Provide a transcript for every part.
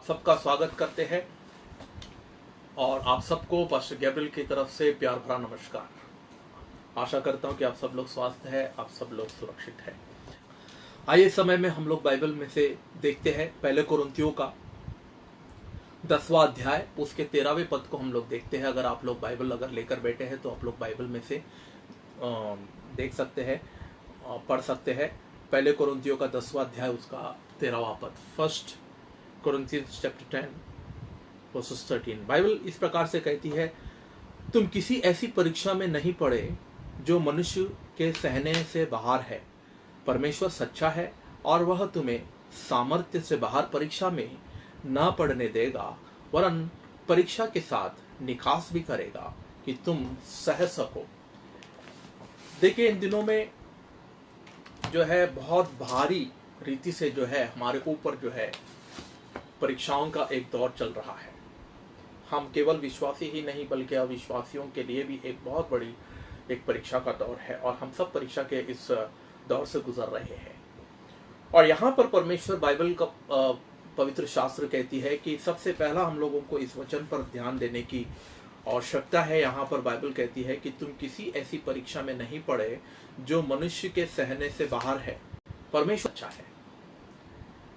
आप सबका स्वागत करते हैं और आप सबको पास्टर गैब्रियल की तरफ से प्यार भरा नमस्कार। आशा करता हूं कि आप सब लोग स्वस्थ हैं, आप सब लोग सुरक्षित हैं। आइए समय में हम लोग बाइबल में से देखते हैं पहले कुरिन्थियों का 10वां अध्याय उसके 13वें पद को हम लोग देखते हैं। अगर आप लोग बाइबल अगर लेकर बैठे हैं तो आप लोग बाइबल में से देख सकते हैं, पढ़ सकते हैं। पहले कुरिन्थियों का 10वां अध्याय उसका 13वां पद। First Corinthians chapter 10 verses 13। Bible इस प्रकार से कहती है, तुम किसी ऐसी परीक्षा में नहीं पड़े जो मनुष्य के सहने से बाहर है। परमेश्वर सच्चा है और वह तुम्हें सामर्थ्य से बाहर परीक्षा में न पड़ने देगा, वरन परीक्षा के साथ निकास भी करेगा कि तुम सह सको। देखिए, इन दिनों में जो है बहुत भारी रीति से जो है हमारे ऊपर जो है परीक्षाओं का एक दौर चल रहा है। हम केवल विश्वासी ही नहीं बल्कि अविश्वासियों के लिए भी एक बहुत बड़ी एक परीक्षा का दौर है और हम सब परीक्षा के इस दौर से गुजर रहे हैं। और यहाँ पर परमेश्वर बाइबल का पवित्र शास्त्र कहती है कि सबसे पहला हम लोगों को इस वचन पर ध्यान देने की आवश्यकता है। यहाँ पर बाइबल कहती है कि तुम किसी ऐसी परीक्षा में नहीं पड़े जो मनुष्य के सहने से बाहर है। परमेश्वर अच्छा है।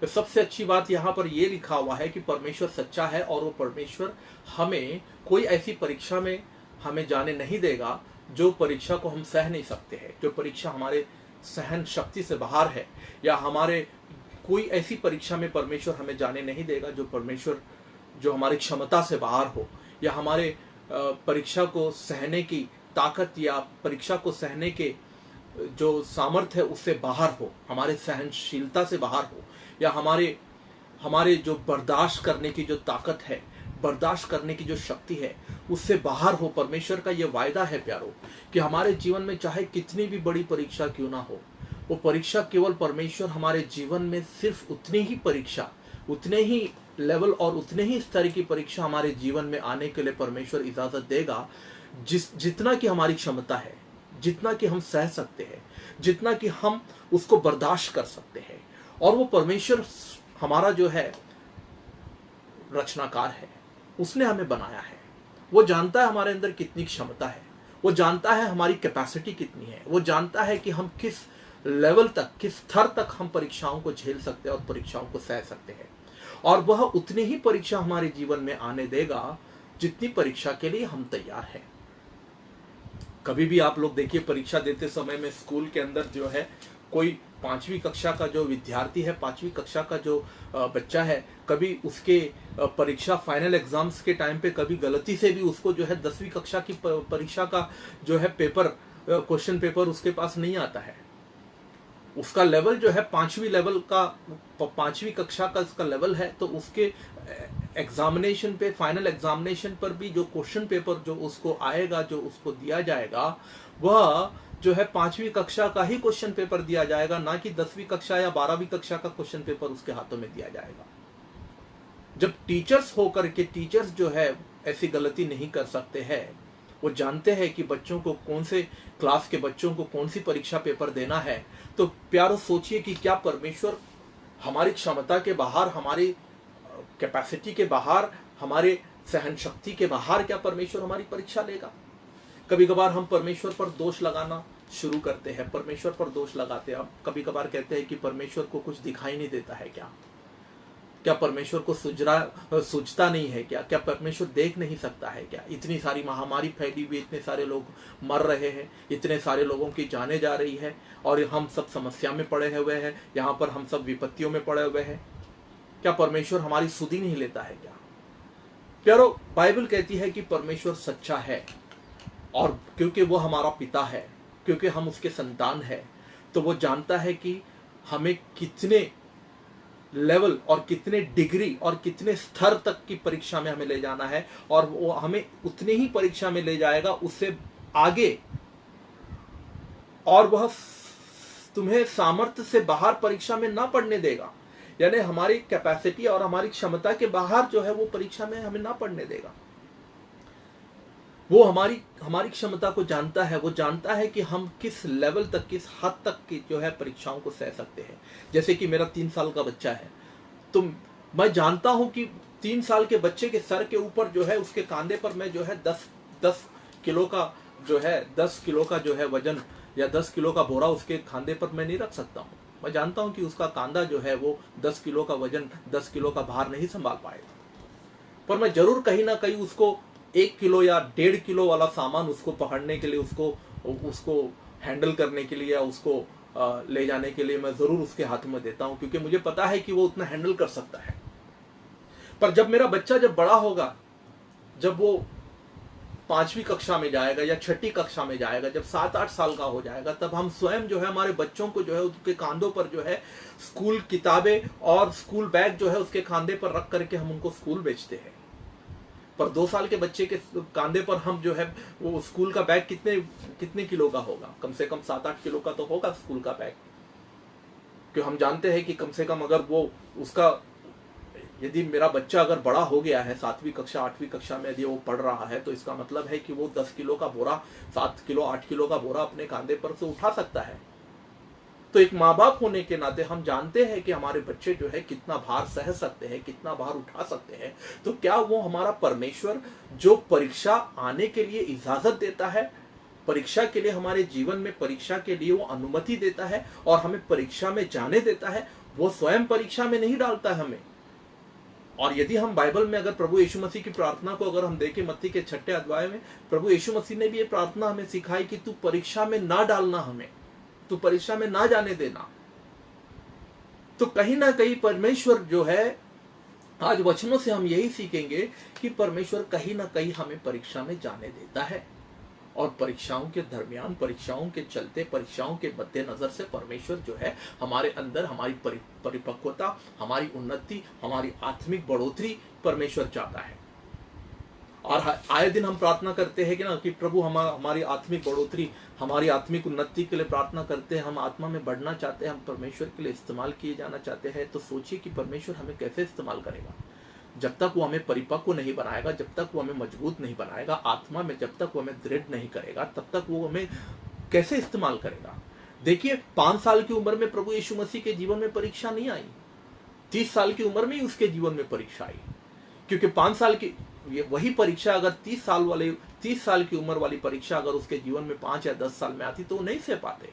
तो सबसे अच्छी बात यहाँ पर यह लिखा हुआ है कि परमेश्वर सच्चा है और वो परमेश्वर हमें कोई ऐसी परीक्षा में हमें जाने नहीं देगा जो परीक्षा को हम सह नहीं सकते हैं, जो परीक्षा हमारे सहन शक्ति से बाहर है, या हमारे कोई ऐसी परीक्षा में परमेश्वर हमें जाने नहीं देगा जो परमेश्वर जो हमारी क्षमता से बाहर हो, या हमारे परीक्षा को सहने की ताकत या परीक्षा को सहने के जो सामर्थ्य है उससे बाहर हो, हमारे सहनशीलता से बाहर हो, या हमारे जो बर्दाश्त करने की जो ताकत है, बर्दाश्त करने की जो शक्ति है उससे बाहर हो। परमेश्वर का यह वायदा है प्यारो कि हमारे जीवन में चाहे कितनी भी बड़ी परीक्षा क्यों ना हो, वो परीक्षा केवल परमेश्वर हमारे जीवन में सिर्फ उतनी ही परीक्षा, उतने ही लेवल और उतने ही स्तर की परीक्षा हमारे जीवन में आने के लिए परमेश्वर इजाजत देगा जितना कि हमारी क्षमता है, जितना कि हम सह सकते हैं, जितना कि हम उसको बर्दाश्त कर सकते हैं। और वो परमेश्वर हमारा जो है रचनाकार है, उसने हमें बनाया है। वो जानता है हमारे अंदर कितनी क्षमता है, वो जानता है हमारी कैपेसिटी कितनी है, वो जानता है कि हम किस लेवल तक, किस स्तर तक हम परीक्षाओं को झेल सकते हैं और परीक्षाओं को सह सकते हैं। और वह उतनी ही परीक्षा हमारे जीवन में आने देगा जितनी परीक्षा के लिए हम तैयार हैं। कभी भी आप लोग देखिए, परीक्षा देते समय में स्कूल के अंदर जो है कोई 5वीं कक्षा का जो विद्यार्थी है, 5वीं कक्षा का जो बच्चा है, कभी उसके परीक्षा फाइनल एग्जाम्स के टाइम पे कभी गलती से भी उसको जो है 10वीं कक्षा की परीक्षा का जो है पेपर, क्वेश्चन पेपर उसके पास नहीं आता है। उसका लेवल जो है 5वीं लेवल का, 5वीं कक्षा का उसका लेवल है, तो उसके एग्जामिनेशन पे, फाइनल एग्जामिनेशन पर भी जो क्वेश्चन पेपर जो उसको आएगा, जो उसको दिया जाएगा, वह जो है 5वीं कक्षा का ही क्वेश्चन पेपर दिया जाएगा, ना कि 10वीं कक्षा या 12वीं कक्षा का क्वेश्चन पेपर उसके हाथों में दिया जाएगा। जब टीचर्स होकर के टीचर्स जो है ऐसी गलती नहीं कर सकते हैं, वो जानते हैं कि बच्चों को, कौन से क्लास के बच्चों को कौन सी परीक्षा पेपर देना है, तो प्यारो सोचिए कि क्या परमेश्वर हमारी क्षमता के बाहर, हमारी कैपेसिटी के बाहर, हमारे सहन शक्ति के बाहर क्या परमेश्वर हमारी परीक्षा लेगा? कभी कभार हम परमेश्वर पर दोष लगाना शुरू करते हैं, परमेश्वर पर दोष लगाते हैं। कभी कभार कहते हैं कि परमेश्वर को कुछ दिखाई नहीं देता है क्या? क्या परमेश्वर को सूझता नहीं है क्या? क्या परमेश्वर देख नहीं सकता है क्या? इतनी सारी महामारी फैली हुई, इतने सारे लोग मर रहे हैं, इतने सारे लोगों की जाने जा रही है और हम सब समस्या में पड़े हुए हैं, यहाँ पर हम सब विपत्तियों में पड़े हुए हैं। क्या परमेश्वर हमारी सुधि नहीं लेता है क्या? प्यारो, बाइबल कहती है कि परमेश्वर सच्चा है और क्योंकि वो हमारा पिता है, क्योंकि हम उसके संतान हैं, तो वो जानता है कि हमें कितने लेवल और कितने डिग्री और कितने स्तर तक की परीक्षा में हमें ले जाना है, और वो हमें उतनी ही परीक्षा में ले जाएगा, उससे आगे। और वह तुम्हें सामर्थ्य से बाहर परीक्षा में ना पढ़ने देगा, यानी हमारी कैपेसिटी और हमारी क्षमता के बाहर जो है वो परीक्षा में हमें ना पढ़ने देगा। वो हमारी क्षमता को जानता है, वो जानता है कि हम किस लेवल तक, किस हद तक की जो है परीक्षाओं को सह सकते हैं। जैसे कि मेरा 3 साल का बच्चा है, तो मैं जानता हूं कि 3 साल के बच्चे के सर के ऊपर जो है, उसके कांधे पर मैं जो है 10 किलो का जो है 10 किलो का जो है वजन या 10 किलो का बोरा उसके खांधे पर मैं नहीं रख सकता हूँ। मैं जानता हूँ कि उसका कांधा जो है वो 10 किलो का वजन, 10 किलो का भार नहीं संभाल पाएगा, पर मैं जरूर कहीं ना कहीं उसको 1 किलो या 1.5 किलो वाला सामान उसको पकड़ने के लिए, उसको हैंडल करने के लिए या उसको ले जाने के लिए मैं जरूर उसके हाथ में देता हूं, क्योंकि मुझे पता है कि वो उतना हैंडल कर सकता है। पर जब मेरा बच्चा जब बड़ा होगा, जब वो 5वीं कक्षा में जाएगा या 6ठी कक्षा में जाएगा, जब 7-8 साल का हो जाएगा, तब हम स्वयं जो है हमारे बच्चों को जो है उसके कांधों पर जो है स्कूल किताबें और स्कूल बैग जो है उसके कांधे पर रख करके हम उनको स्कूल भेजते हैं। पर 2 साल के बच्चे के कांधे पर हम जो है वो स्कूल का बैग कितने किलो का होगा? कम से कम 7-8 किलो का तो होगा स्कूल का बैग। क्यों हम जानते हैं कि कम से कम अगर वो उसका, यदि मेरा बच्चा अगर बड़ा हो गया है 7वीं कक्षा 8वीं कक्षा में यदि वो पढ़ रहा है, तो इसका मतलब है कि वो 10 किलो का बोरा, 7 किलो 8 किलो का बोरा अपने कांधे पर से उठा सकता है। तो एक माँ बाप होने के नाते हम जानते हैं कि हमारे बच्चे जो है कितना भार सह सकते हैं, कितना भार उठा सकते हैं। तो क्या वो हमारा परमेश्वर जो परीक्षा आने के लिए इजाजत देता है, परीक्षा के लिए हमारे जीवन में परीक्षा के लिए वो अनुमति देता है और हमें परीक्षा में जाने देता है, वो स्वयं परीक्षा में नहीं डालता है हमें। और यदि हम बाइबल में अगर प्रभु यीशु मसीह की प्रार्थना को अगर हम देखें, मत्ती के 6ठे अध्याय में प्रभु यीशु मसीह ने भी ये प्रार्थना हमें सिखाई कि तू परीक्षा में ना डालना, हमें तू परीक्षा में ना जाने देना। तो कहीं ना कहीं परमेश्वर जो है, आज वचनों से हम यही सीखेंगे कि परमेश्वर कहीं ना कहीं हमें परीक्षा में जाने देता है, और परीक्षाओं के दरमियान, परीक्षाओं के चलते, परीक्षाओं के मद्देनजर से परमेश्वर जो है हमारे अंदर हमारी परिपक्वता, हमारी उन्नति, हमारी आत्मिक बढ़ोतरी परमेश्वर चाहता है। और आए दिन हम प्रार्थना करते हैं कि ना कि प्रभु हमारी आत्मिक बढ़ोतरी, हमारी आत्मिक उन्नति के लिए प्रार्थना करते हैं, हम आत्मा में बढ़ना चाहते हैं, हम परमेश्वर के लिए इस्तेमाल किए जाना चाहते हैं। तो सोचिए कि परमेश्वर हमें कैसे इस्तेमाल करेगा। जब तक वो हमें परिपक्व नहीं बनाएगा, जब तक वो हमें मजबूत नहीं बनाएगा आत्मा में, जब तक वो हमें दृढ़ नहीं करेगा, तब तक वो हमें कैसे इस्तेमाल करेगा। देखिए 5 साल की उम्र में प्रभु यीशु मसीह के जीवन में परीक्षा नहीं आई, 30 साल की उम्र में ही उसके जीवन में परीक्षा आई। क्योंकि 5 साल की वही परीक्षा अगर 30 साल की उम्र वाली परीक्षा अगर उसके जीवन में 5 या 10 साल में आती तो वो नहीं सह पाते।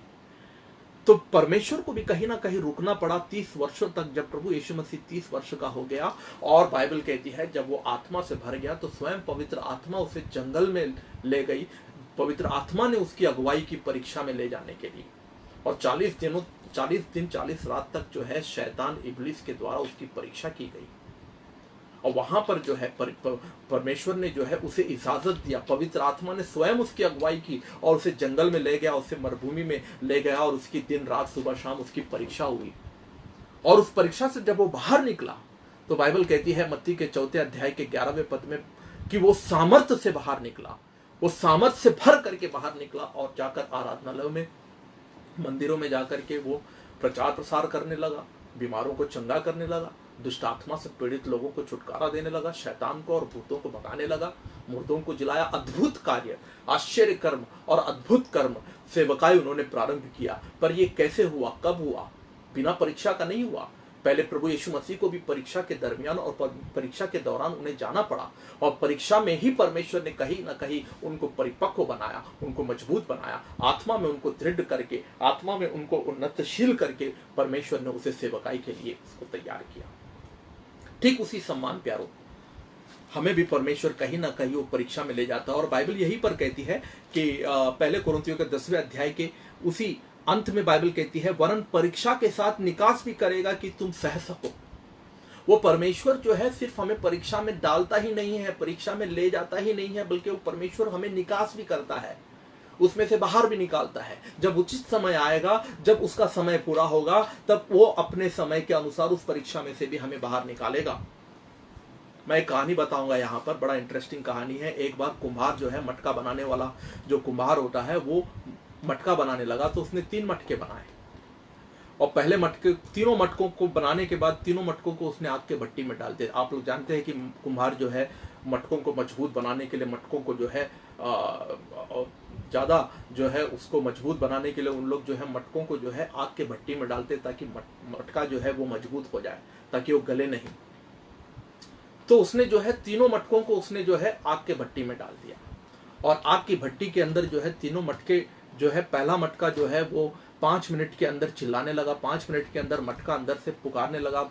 तो परमेश्वर को भी कहीं ना कहीं रुकना पड़ा 30 वर्षों तक, जब प्रभु यीशु मसीह 30 वर्ष का हो गया। और बाइबल कहती है जब वो आत्मा से भर गया तो स्वयं पवित्र आत्मा उसे जंगल में ले गई। पवित्र आत्मा ने उसकी अगुवाई की परीक्षा में ले जाने के लिए, और 40 दिन 40 रात तक जो है शैतान इब्लिस के द्वारा उसकी परीक्षा की गई। और वहां पर जो है परमेश्वर ने जो है उसे इजाजत दिया, पवित्र आत्मा ने स्वयं उसकी अगुवाई की और उसे जंगल में ले गया, उसे मरुभूमि में ले गया, और उसकी दिन रात सुबह शाम उसकी परीक्षा हुई। और उस परीक्षा से जब वो बाहर निकला तो बाइबल कहती है मत्ती के 4 अध्याय के 11वें पद में कि वो सामर्थ्य से बाहर निकला, वो सामर्थ्य से भर करके बाहर निकला और जाकर आराधनालयों में, मंदिरों में जाकर के वो प्रचार प्रसार करने लगा, बीमारों को चंगा करने लगा, दुष्ट आत्मा से पीड़ित लोगों को छुटकारा देने लगा, शैतान को और भूतों को भगाने लगा, मुर्दों को जिलाया। अद्भुत कार्य, आश्चर्य कर्म और अद्भुत कर्म सेवकाई उन्होंने प्रारंभ किया। पर ये कैसे हुआ, कब हुआ? बिना परीक्षा का नहीं हुआ। पहले प्रभु यीशु मसीह को भी परीक्षा के दरमियान और परीक्षा के दौरान उन्हें जाना पड़ा, और परीक्षा में ही परमेश्वर ने कहीं ना कहीं उनको परिपक्व बनाया, उनको मजबूत बनाया, आत्मा में उनको दृढ़ करके, आत्मा में उनको उन्नतशील करके परमेश्वर ने उसे सेवकाई के लिए उसको तैयार किया। ठीक उसी सम्मान प्यारो, हमें भी परमेश्वर कहीं ना कहीं वो परीक्षा में ले जाता है। और बाइबल यही पर कहती है कि पहले कुरिन्थियों के 10वें अध्याय के उसी अंत में बाइबल कहती है वरन परीक्षा के साथ निकास भी करेगा कि तुम सह सको। वो परमेश्वर जो है सिर्फ हमें परीक्षा में डालता ही नहीं है, परीक्षा में ले जाता ही नहीं है, बल्कि वो परमेश्वर हमें निकास भी करता है, उसमें से बाहर भी निकालता है। जब उचित समय आएगा, जब उसका समय पूरा होगा, तब वो अपने समय के अनुसार उस परीक्षा में से भी हमें बाहर निकालेगा। मैं एक कहानी बताऊंगा यहाँ पर, बड़ा इंटरेस्टिंग कहानी है। एक बार कुम्हार जो है, मटका बनाने वाला जो कुम्हार होता है, वो मटका बनाने लगा। तो उसने 3 मटके बनाए, और पहले मटके, तीनों मटकों को बनाने के बाद तीनों मटकों को उसने आग के भट्टी में डाल दिया। आप लोग जानते हैं कि कुम्हार जो है मटकों को मजबूत बनाने के लिए, मटकों को जो है ज़्यादा जो है उसको मजबूत बनाने के लिए उन लोग जो है मटकों को जो है आग के भट्टी में डालते, ताकि मटका जो है वो मजबूत हो जाए, ताकि वो गले नहीं। तो उसने जो है तीनों मटकों को उसने जो है आग के भट्टी में डाल दिया, और आग की भट्टी के अंदर जो है तीनों मटके जो है, पहला मटका जो है वो 5 मिनट के अंदर चिल्लाने लगा, 5 मिनट के अंदर मटका अंदर से पुकारने लगा,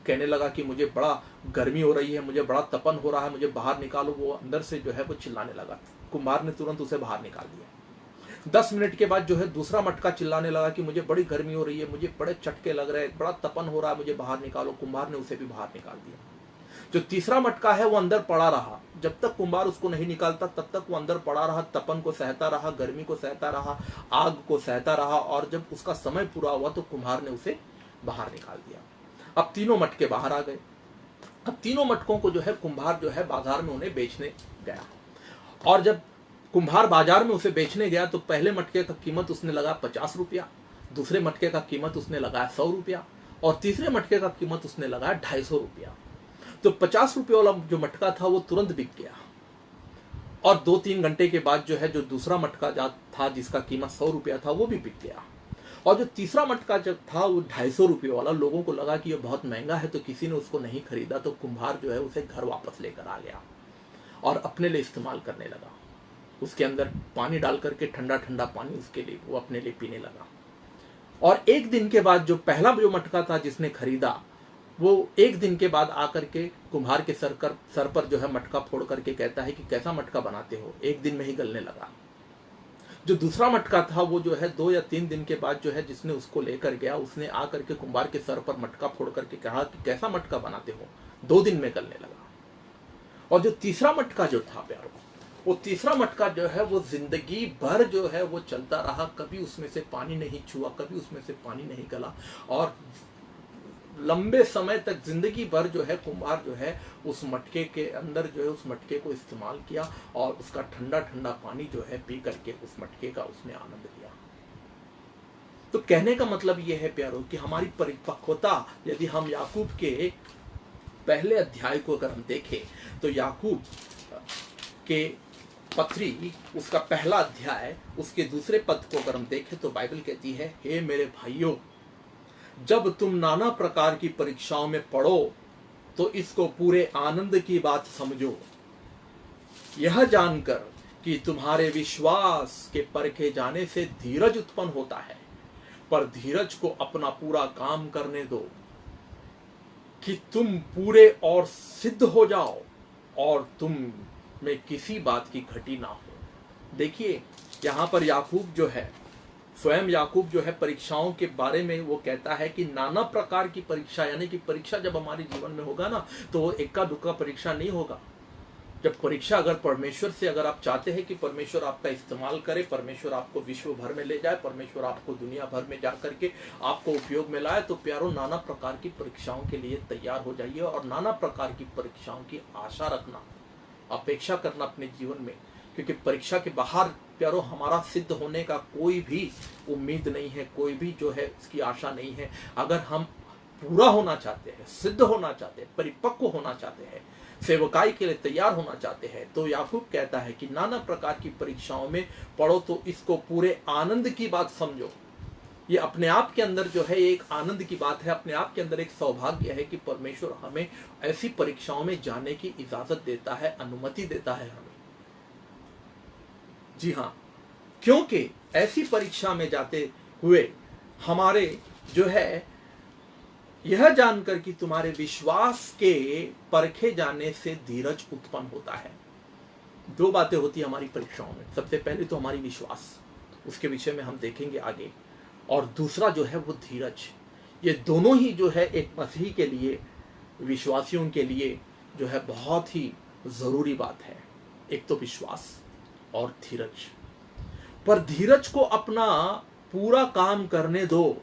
कहने लगा कि मुझे बड़ा गर्मी हो रही है, मुझे बड़ा तपन हो रहा है, मुझे बाहर निकालो। वो अंदर से जो है वो चिल्लाने लगा। कुम्हार ने तुरंत उसे बाहर निकाल दिया। 10 मिनट के बाद जो है दूसरा मटका चिल्लाने लगा कि मुझे बड़ी गर्मी हो रही है, मुझे बड़े चटके लग रहे हैं, बड़ा तपन हो रहा है, मुझे बाहर निकालो। कुम्हार ने उसे भी बाहर निकाल दिया। जो तीसरा मटका है वो अंदर पड़ा रहा। जब तक कुम्हार उसको नहीं निकालता तब तक वो अंदर पड़ा रहा, तपन को सहता रहा, गर्मी को सहता रहा, आग को सहता रहा, और जब उसका समय पूरा हुआ तो कुम्हार ने उसे बाहर निकाल दिया। अब तीनों मटके बाहर आ गए। अब तीनों मटकों को जो है कुम्हार जो है बाजार में उन्हें बेचने गया, और जब कुम्हार बाजार में उसे बेचने गया तो पहले मटके का कीमत उसने लगा 50 रुपया, दूसरे मटके का कीमत उसने लगाया 100 रुपया, और तीसरे मटके का कीमत उसने लगाया 250 रुपया। तो 50 रुपये वाला जो मटका था वो तुरंत बिक गया, और 2-3 घंटे के बाद जो है जो दूसरा मटका था जिसका कीमत 100 रुपया था वो भी बिक गया, और जो तीसरा मटका जब था वो 250 रुपये वाला, लोगों को लगा कि ये बहुत महंगा है तो किसी ने उसको नहीं खरीदा, तो कुम्हार जो है उसे घर वापस लेकर आ गया और अपने लिए इस्तेमाल करने लगा। उसके अंदर पानी डाल करके ठंडा ठंडा पानी उसके लिए वो अपने लिए पीने लगा। और एक दिन के बाद जो पहला जो मटका था जिसने खरीदा, वो एक दिन के बाद आकर के कुम्हार के सर पर जो है मटका फोड़ करके कहता है कि कैसा मटका बनाते हो, एक दिन में ही गलने लगा। जो दूसरा मटका था वो जो है 2 या 3 दिन के बाद जो है जिसने उसको लेकर गया, उसने आकर के कुम्हार के सर पर मटका फोड़ करके कहा कि कैसा मटका बनाते हो, 2 दिन में गलने लगा। और जो तीसरा मटका जो था प्यारो, वो तीसरा मटका जो है वो जिंदगी भर जो है वो चलता रहा, कभी उसमें से पानी नहीं छुआ, कभी उसमें से पानी नहीं गला, और लंबे समय तक जिंदगी भर जो है कुम्हार जो है उस मटके के अंदर जो है उस मटके को इस्तेमाल किया, और उसका ठंडा ठंडा पानी जो है पी करके उस मटके का उसने आनंद लिया। तो कहने का मतलब यह है प्यारो कि हमारी परिपक्वता, यदि हम याकूब के पहले अध्याय को अगर हम देखें तो याकूब के पत्री उसका पहला अध्याय उसके दूसरे पद को अगर हम देखें तो बाइबल कहती है, हे मेरे भाइयों, जब तुम नाना प्रकार की परीक्षाओं में पढ़ो तो इसको पूरे आनंद की बात समझो, यह जानकर कि तुम्हारे विश्वास के परखे जाने से धीरज उत्पन्न होता है, पर धीरज को अपना पूरा काम करने दो कि तुम पूरे और सिद्ध हो जाओ और तुम में किसी बात की घटी ना हो। देखिए यहां पर याकूब जो है, स्वयं याकूब जो है परीक्षाओं के बारे में वो कहता है कि नाना प्रकार की परीक्षा, यानी कि परीक्षा जब हमारे जीवन में होगा ना तो वो इक्का दुक्का परीक्षा नहीं होगा। जब परीक्षा अगर परमेश्वर से अगर आप चाहते हैं कि परमेश्वर आपका इस्तेमाल करे, परमेश्वर आपको विश्व भर में ले जाए, परमेश्वर आपको दुनिया भर में जा करके आपको उपयोग में लाए, तो प्यारो नाना प्रकार की परीक्षाओं के लिए तैयार हो जाइए, और नाना प्रकार की परीक्षाओं की आशा रखना, अपेक्षा करना अपने जीवन में, क्योंकि परीक्षा के बाहर प्यारो हमारा सिद्ध होने का कोई भी उम्मीद नहीं है, कोई भी जो है उसकी आशा नहीं है। अगर हम पूरा होना चाहते हैं, सिद्ध होना चाहते हैं, परिपक्व होना चाहते हैं, सेवकाई के लिए तैयार होना चाहते हैं, तो याकूब कहता है कि नाना प्रकार की परीक्षाओं में पढ़ो तो इसको पूरे आनंद की बात समझो। ये अपने आप के अंदर जो है एक आनंद की बात है, अपने आप के अंदर एक सौभाग्य है कि परमेश्वर हमें ऐसी परीक्षाओं में जाने की इजाजत देता है, अनुमति देता है हमें। जी हाँ, क्योंकि ऐसी परीक्षा में जाते हुए हमारे जो है यह जानकर कि तुम्हारे विश्वास के परखे जाने से धीरज उत्पन्न होता है। 2 बातें होती है हमारी परीक्षाओं में। सबसे पहले तो हमारी विश्वास, उसके विषय में हम देखेंगे आगे, और दूसरा जो है वो धीरज। ये दोनों ही जो है एक मसीही के लिए, विश्वासियों के लिए जो है बहुत ही जरूरी बात है। एक तो विश्वास और धीरज, पर धीरज को अपना पूरा काम करने दो।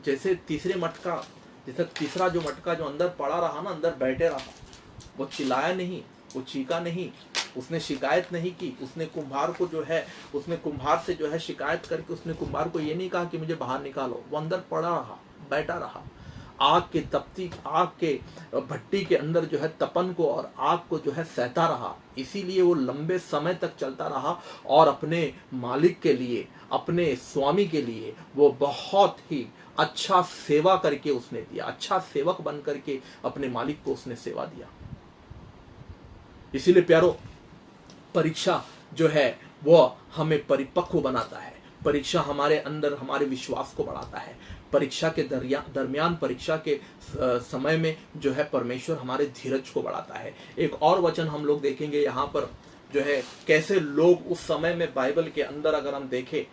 जैसे तीसरा जो मटका जो अंदर पड़ा रहा ना, अंदर बैठे रहा, वो चिल्लाया नहीं, वो चीखा नहीं, उसने शिकायत नहीं की, उसने कुम्हार को जो है, उसने कुम्हार से जो है शिकायत करके उसने कुम्हार को ये नहीं कहा कि मुझे बाहर निकालो। वो अंदर पड़ा रहा, बैठा रहा, आग के भट्टी के अंदर जो है तपन को और आग को जो है सहता रहा। इसीलिए वो लंबे समय तक चलता रहा, और अपने मालिक के लिए, अपने स्वामी के लिए वो बहुत ही अच्छा सेवा करके उसने दिया, अच्छा सेवक बन करके अपने मालिक को उसने सेवा दिया। इसीलिए प्यारो, परीक्षा जो है वो हमें परिपक्व बनाता है। परीक्षा हमारे अंदर हमारे विश्वास को बढ़ाता है। परीक्षा के दरमियान, परीक्षा के समय में जो है परमेश्वर हमारे धीरज को बढ़ाता है। एक और वचन हम लोग देखेंगे यहाँ पर जो है कैसे लोग उस समय में बाइबल के अंदर अगर हम देखें,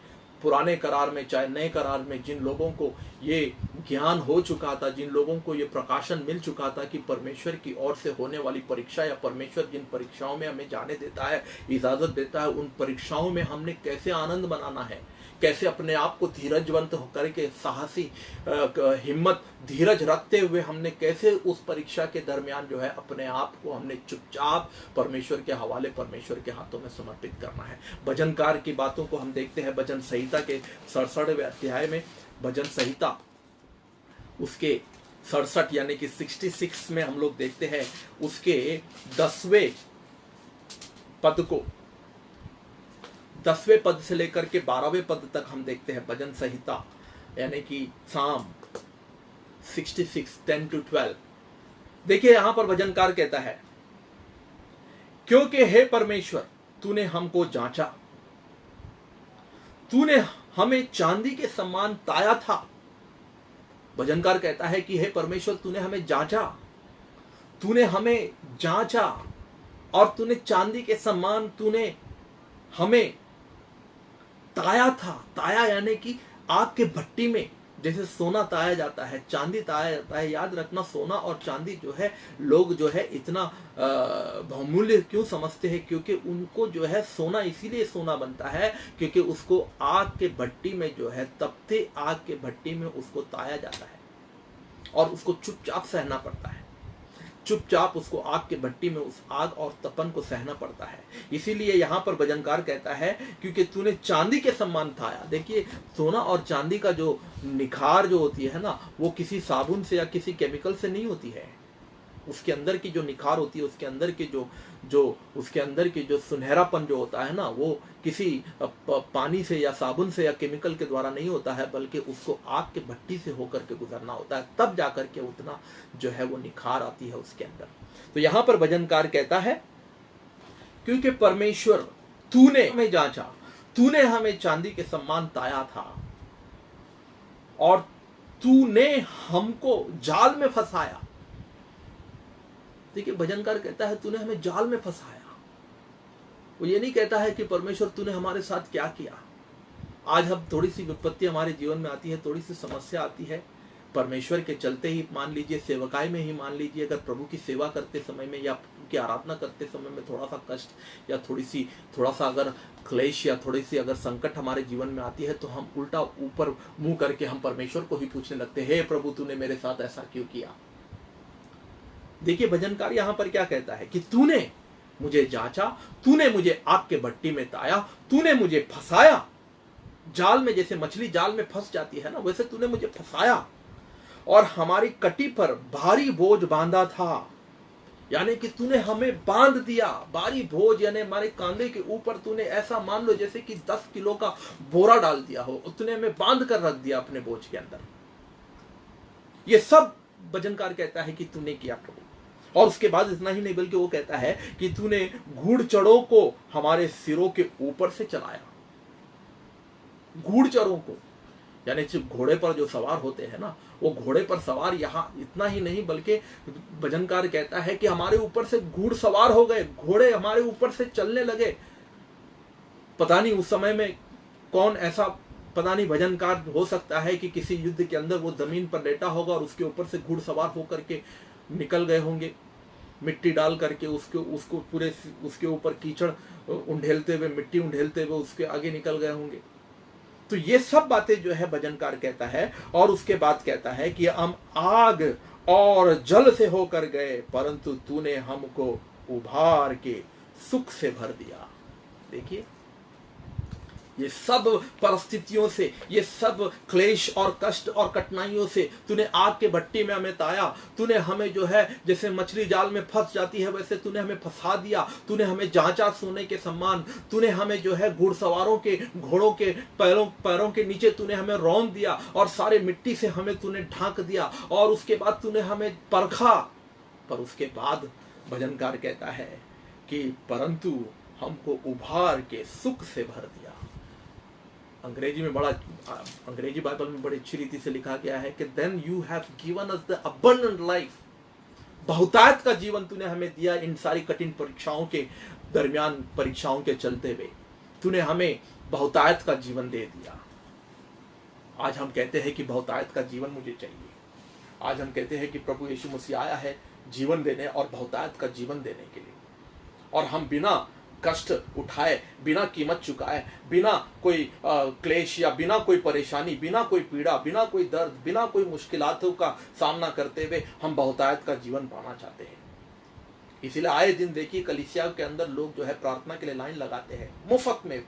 पुराने करार में चाहे नए करार में, जिन लोगों को ये ज्ञान हो चुका था, जिन लोगों को ये प्रकाशन मिल चुका था कि परमेश्वर की ओर से होने वाली परीक्षा या परमेश्वर जिन परीक्षाओं में हमें जाने देता है, इजाजत देता है, उन परीक्षाओं में हमने कैसे आनंद मनाना है, कैसे अपने आप को धीरजवंत होकर के साहसी हिम्मत धीरज रखते हुए हमने कैसे उस परीक्षा के दरमियान जो है अपने आप को हमने चुपचाप परमेश्वर के हवाले, परमेश्वर के हाथों में समर्पित करना है। भजनकार की बातों को हम देखते हैं भजन संहिता के 67वें अध्याय में। भजन संहिता उसके 67 यानी कि 66 में हम लोग देखते हैं उसके 10वें पद को, 10वें पद से लेकर के 12वें पद तक हम देखते हैं भजन संहिता यानी कि साम 66 10 to 12। देखिए यहां पर भजनकार कहता है, क्योंकि हे परमेश्वर तूने हमको जांचा, तूने हमें चांदी के समान ताया था। भजनकार कहता है कि हे परमेश्वर तूने हमें जांचा, तूने हमें जांचा और तूने चांदी के समान तूने हमें ताया था। ताया यानी कि आग के भट्टी में जैसे सोना ताया जाता है, चांदी ताया जाता है। याद रखना, सोना और चांदी जो है लोग जो है इतना बहुमूल्य क्यों समझते हैं? क्योंकि उनको जो है सोना इसीलिए सोना बनता है क्योंकि उसको आग के भट्टी में जो है, तपते आग के भट्टी में उसको ताया जाता है और उसको चुपचाप सहना पड़ता है। चुपचाप उसको आग के भट्टी में उस आग और तपन को सहना पड़ता है। इसीलिए यहां पर भजनकार कहता है क्योंकि तूने चांदी के समान थाया। देखिए सोना और चांदी का जो निखार जो होती है ना, वो किसी साबुन से या किसी केमिकल से नहीं होती है। उसके अंदर की जो निखार होती है, उसके अंदर की उसके अंदर की जो सुनहरापन जो होता है ना, वो किसी पानी से या साबुन से या केमिकल के द्वारा नहीं होता है, बल्कि उसको आग के भट्टी से होकर के गुजरना होता है, तब जाकर के उतना जो है वो निखार आती है उसके अंदर। तो यहां पर भजनकार कहता है क्योंकि परमेश्वर तूने हमें जांचा, तूने हमें चांदी के समान ताया था और तूने हमको जाल में फंसाया। देखिए भजनकार कहता है तूने हमें जाल में फंसाया। वो ये नहीं कहता है कि परमेश्वर तूने हमारे साथ क्या किया। आज हम थोड़ी सी विपत्ति हमारे जीवन में आती है, थोड़ी सी समस्या आती है, परमेश्वर के चलते ही मान लीजिए, सेवकाई में ही मान लीजिए, अगर प्रभु की सेवा करते समय में या उनकी आराधना करते समय में थोड़ा सा कष्ट या थोड़ा सा अगर क्लेश या थोड़ी सी अगर संकट हमारे जीवन में आती है, तो हम उल्टा ऊपर मुंह करके हम परमेश्वर को ही पूछने लगते हैं, हे प्रभु तूने मेरे साथ ऐसा क्यों किया। देखिए भजनकार यहां पर क्या कहता है कि तूने मुझे जांचा, तूने मुझे आग के भट्टी में ताया, तूने मुझे फंसाया जाल में। जैसे मछली जाल में फंस जाती है ना, वैसे तूने मुझे फंसाया और हमारी कटी पर भारी बोझ बांधा था। यानी कि तूने हमें बांध दिया। भारी बोझ यानी हमारे कांधे के ऊपर तूने ऐसा मान लो जैसे कि 10 किलो का बोरा डाल दिया हो, तूने हमें बांध कर रख दिया अपने बोझ के अंदर। ये सब भजनकार कहता है कि तूने किया प्रभु। और उसके बाद इतना ही नहीं बल्कि वो कहता है कि तूने घुड़चढ़ों को हमारे सिरों के ऊपर से चलाया। घुड़चढ़ों को यानी घोड़े पर जो सवार होते हैं ना, वो घोड़े पर सवार यहाँ इतना ही नहीं बल्कि भजनकार कहता है कि हमारे ऊपर से घुड़ सवार हो गए, घोड़े हमारे ऊपर से चलने लगे। पता नहीं उस समय में कौन ऐसा, पता नहीं भजनकार हो सकता है कि किसी युद्ध के अंदर वो जमीन पर लेटा होगा और उसके ऊपर से घुड़ सवार होकर के निकल गए होंगे, मिट्टी डाल करके उसको पूरे उसके ऊपर कीचड़ उंडेलते हुए, मिट्टी उंडेलते हुए उसके आगे निकल गए होंगे। तो ये सब बातें जो है भजनकार कहता है। और उसके बाद कहता है कि हम आग और जल से होकर गए, परंतु तूने हमको उभार के सुख से भर दिया। देखिए ये सब परिस्थितियों से, ये सब क्लेश और कष्ट और कठिनाइयों से तूने आग के भट्टी में हमें ताया। तूने हमें जो है जैसे मछली जाल में फंस जाती है वैसे तूने हमें फंसा दिया। तूने हमें जांचा सोने के समान। तूने हमें जो है घुड़सवारों के, घोड़ों के पैरों के नीचे तूने हमें रौंद दिया और सारे मिट्टी से हमें तूने ढांक दिया। और उसके बाद तूने हमें परखा। पर उसके बाद भजनकार कहता है कि परंतु हमको उभार के सुख से भर दिया। अंग्रेजी बाइबल में बड़ी अच्छी रीति से लिखा गया है कि then you have given us the abundant life, बहुतायत का जीवन तूने हमें दिया। इन सारी कठिन परीक्षाओं के दरमियान, परीक्षाओं के चलते हुए तूने हमें बहुतायत का जीवन दे दिया। आज हम कहते हैं कि बहुतायत का जीवन मुझे चाहिए। आज हम कहते हैं कि प्रभु यीशु मसीह आया है जीवन देने और बहुतायत का जीवन देने के लिए, और हम बिना कष्ट उठाए, बिना कीमत चुकाए, बिना कोई क्लेश या बिना कोई परेशानी, बिना कोई पीड़ा, बिना कोई दर्द, बिना कोई मुश्किलातों का सामना करते हुए हम बहुतायत का जीवन पाना चाहते हैं। इसीलिए आए दिन देखिए कलीसिया के अंदर लोग जो है प्रार्थना के लिए लाइन लगाते हैं मुफ्त में,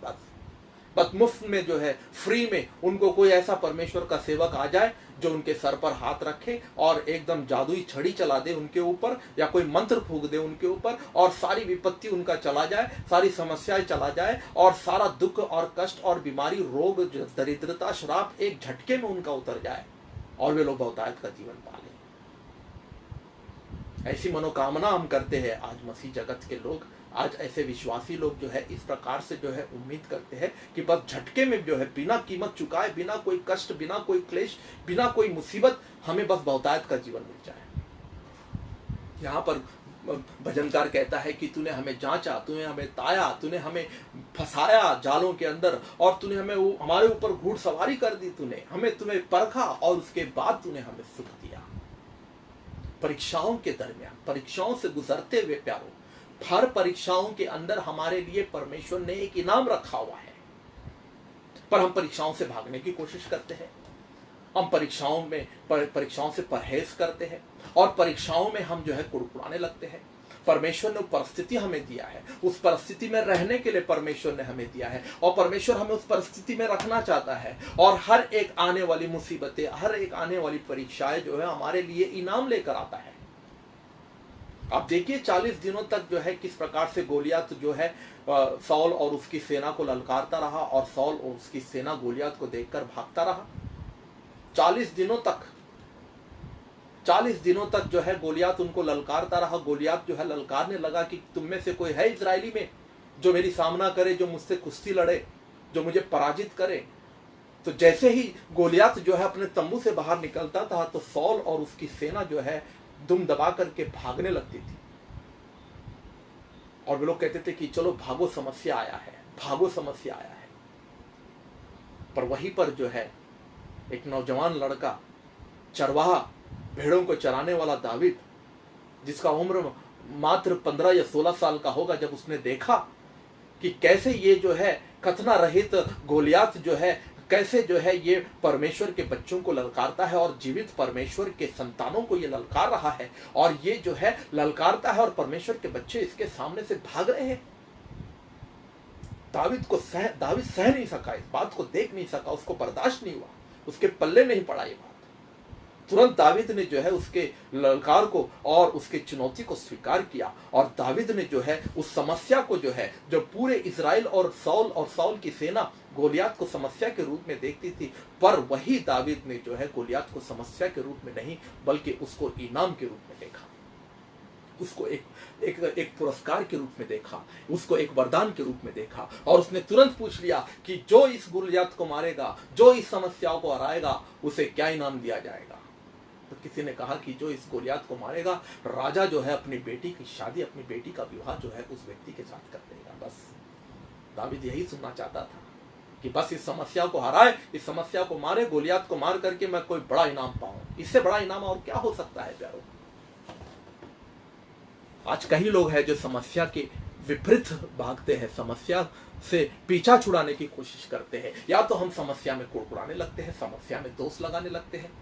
बस मुफ्त में जो है फ्री में उनको कोई ऐसा परमेश्वर का सेवक आ जाए जो उनके सर पर हाथ रखे और एकदम जादुई छड़ी चला दे उनके ऊपर, या कोई मंत्र फूंक दे उनके ऊपर, और सारी विपत्ति उनका चला जाए, सारी समस्याएं चला जाए, और सारा दुख और कष्ट और बीमारी, रोग, दरिद्रता, श्राप एक झटके में उनका उतर जाए और वे लोग बहुतायत का जीवन पालें। ऐसी मनोकामना हम करते हैं। आज मसीह जगत के लोग, आज ऐसे विश्वासी लोग जो है इस प्रकार से जो है उम्मीद करते हैं कि बस झटके में जो है बिना कीमत चुकाए, बिना कोई कष्ट, बिना कोई क्लेश, बिना कोई मुसीबत हमें बस बहुतायत का जीवन मिल जाए। यहाँ पर भजनकार कहता है कि तूने हमें जांचा, तूने हमें ताया, तूने हमें फंसाया जालों के अंदर, और तूने हमें हमारे ऊपर घुड़सवारी कर दी, तूने हमें तुम्हें परखा और उसके बाद तूने हमें सुख दिया। परीक्षाओं के दरमियान, परीक्षाओं से गुजरते हुए प्यारों, हर परीक्षाओं के अंदर हमारे लिए परमेश्वर ने एक इनाम रखा हुआ है, पर हम परीक्षाओं से भागने की कोशिश करते हैं। हम परीक्षाओं से परहेज करते हैं और परीक्षाओं में हम जो है कुड़कुड़ाने लगते हैं। परमेश्वर ने परिस्थिति हमें दिया है, उस परिस्थिति में रहने के लिए परमेश्वर ने हमें दिया है, और परमेश्वर हमें उस परिस्थिति में रखना चाहता है। और हर एक आने वाली मुसीबतें, हर एक आने वाली परीक्षाएं जो है हमारे लिए इनाम लेकर आता है। आप देखिए 40 दिनों तक जो है किस प्रकार से गोलियत जो है सौल और उसकी सेना को ललकारता रहा, और सौल और उसकी सेना गोलियत को देखकर भागता रहा। 40 दिनों तक जो है गोलियत उनको ललकारता रहा। गोलियत जो है ललकारने लगा कि तुम में से कोई है इजरायली में जो मेरी सामना करे, जो मुझसे कुश्ती लड़े, जो मुझे पराजित करे। तो जैसे ही गोलियत जो है अपने तंबू से बाहर निकलता था तो सौल और उसकी सेना जो है दुम दबा करके भागने लगती थी, और वे लोग कहते थे कि चलो भागो, समस्या आया है, भागो, समस्या आया है। पर वहीं पर जो है एक नौजवान लड़का, चरवाहा, भेड़ों को चराने वाला दावीद, जिसका उम्र मात्र 15 या 16 साल का होगा, जब उसने देखा कि कैसे ये जो है कथना रहित गोलियत जो है कैसे जो है ये परमेश्वर के बच्चों को ललकारता है, और जीवित परमेश्वर के संतानों को ये ललकार रहा है, और ये जो है ललकारता है और परमेश्वर के बच्चे इसके सामने से भाग रहे हैं। दावीद सह नहीं सका, इस बात को देख नहीं सका, उसको बर्दाश्त नहीं हुआ, उसके पल्ले नहीं पड़ा ये बात। तुरंत दावीद ने जो है उसके ललकार को और उसके चुनौती को स्वीकार किया, और दावीद ने जो है उस समस्या को जो है, जो पूरे इजराइल और सौल की सेना गोलियत को समस्या के रूप में देखती थी, पर वही दावीद ने जो है गोलियत को समस्या के रूप में नहीं बल्कि उसको इनाम के रूप में देखा, उसको एक पुरस्कार के रूप में देखा, उसको एक वरदान के रूप में देखा। और उसने तुरंत पूछ लिया कि जो इस गोलियत को मारेगा, जो इस समस्याओं को हराएगा, उसे क्या इनाम दिया जाएगा। तो किसी ने कहा कि जो इस गोलियत को मारेगा, राजा जो है अपनी बेटी की शादी, अपनी बेटी का विवाह जो है उस व्यक्ति के साथ कर देगा। बस दावीद यही सुनना चाहता था कि बस इस समस्या को हराए, इस समस्या को मारे, गोलियत को मार करके मैं कोई बड़ा इनाम पाऊं। इससे बड़ा इनाम और क्या हो सकता है प्यारों। आज कई लोग हैं जो समस्या के विपरीत भागते हैं, समस्या से पीछा छुड़ाने की कोशिश करते हैं। या तो हम समस्या में कुड़कुड़ाने लगते हैं, समस्या में दोष लगाने लगते हैं।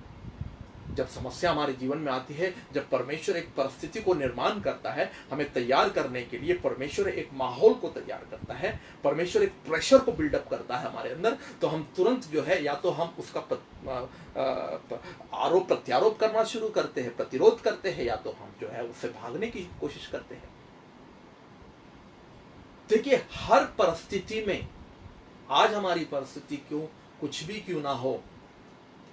जब समस्या हमारे जीवन में आती है, जब परमेश्वर एक परिस्थिति को निर्माण करता है हमें तैयार करने के लिए, परमेश्वर एक माहौल को तैयार करता है, परमेश्वर एक प्रेशर को बिल्डअप करता है हमारे अंदर, तो हम तुरंत जो है या तो हम उसका आरोप प्रत्यारोप करना शुरू करते हैं, प्रतिरोध करते हैं, या तो हम जो है उससे भागने की कोशिश करते हैं। देखिए हर परिस्थिति में, आज हमारी परिस्थिति कुछ भी क्यों ना हो,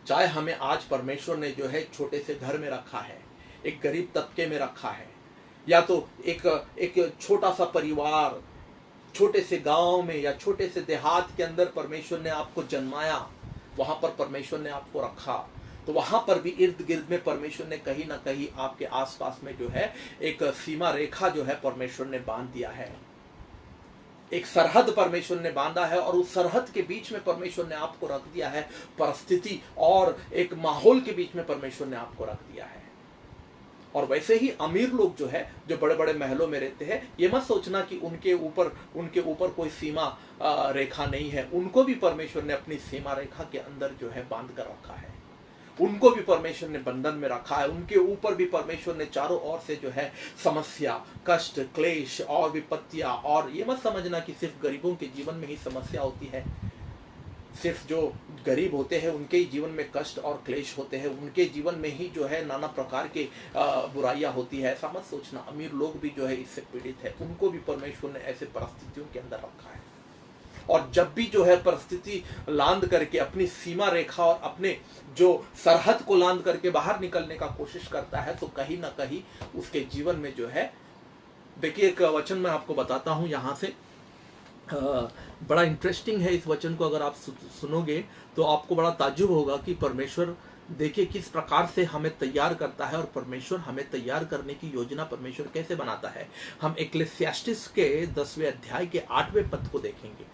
चाहे हमें आज परमेश्वर ने जो है छोटे से घर में रखा है, एक गरीब तबके में रखा है, या तो एक छोटा सा परिवार, छोटे से गांव में या छोटे से देहात के अंदर परमेश्वर ने आपको जन्माया, वहां पर परमेश्वर ने आपको रखा, तो वहां पर भी इर्द गिर्द में परमेश्वर ने कहीं ना कहीं आपके आसपास में जो है एक सीमा रेखा जो है परमेश्वर ने बांध दिया है, एक सरहद परमेश्वर ने बांधा है, और उस सरहद के बीच में परमेश्वर ने आपको रख दिया है, परिस्थिति और एक माहौल के बीच में परमेश्वर ने आपको रख दिया है। और वैसे ही अमीर लोग जो है, जो बड़े बड़े महलों में रहते हैं, ये मत सोचना कि उनके ऊपर कोई सीमा रेखा नहीं है। उनको भी परमेश्वर ने अपनी सीमा रेखा के अंदर जो है बांध कर रखा है, उनको भी परमेश्वर ने बंधन में रखा है, उनके ऊपर भी परमेश्वर ने चारों ओर से जो है समस्या, कष्ट, क्लेश और विपत्तियां। और ये मत समझना कि सिर्फ गरीबों के जीवन में ही समस्या होती है, सिर्फ जो गरीब होते हैं उनके ही जीवन में कष्ट और क्लेश होते हैं, उनके जीवन में ही जो है नाना प्रकार के बुराइयां होती है, ऐसा मत सोचना। अमीर लोग भी जो है इससे पीड़ित है, उनको भी परमेश्वर ने ऐसे परिस्थितियों के अंदर रखा है। और जब भी जो है परिस्थिति लांद करके अपनी सीमा रेखा और अपने जो सरहद को लांद करके बाहर निकलने का कोशिश करता है, तो कहीं ना कहीं उसके जीवन में जो है, देखिए एक वचन मैं आपको बताता हूं यहां से, बड़ा इंटरेस्टिंग है। इस वचन को अगर आप सुनोगे तो आपको बड़ा ताज्जुब होगा कि परमेश्वर देखिए किस प्रकार से हमें तैयार करता है, और परमेश्वर हमें तैयार करने की योजना परमेश्वर कैसे बनाता है। हम इक्लेसियास्टिस के 10वें अध्याय के 8वें पद को देखेंगे।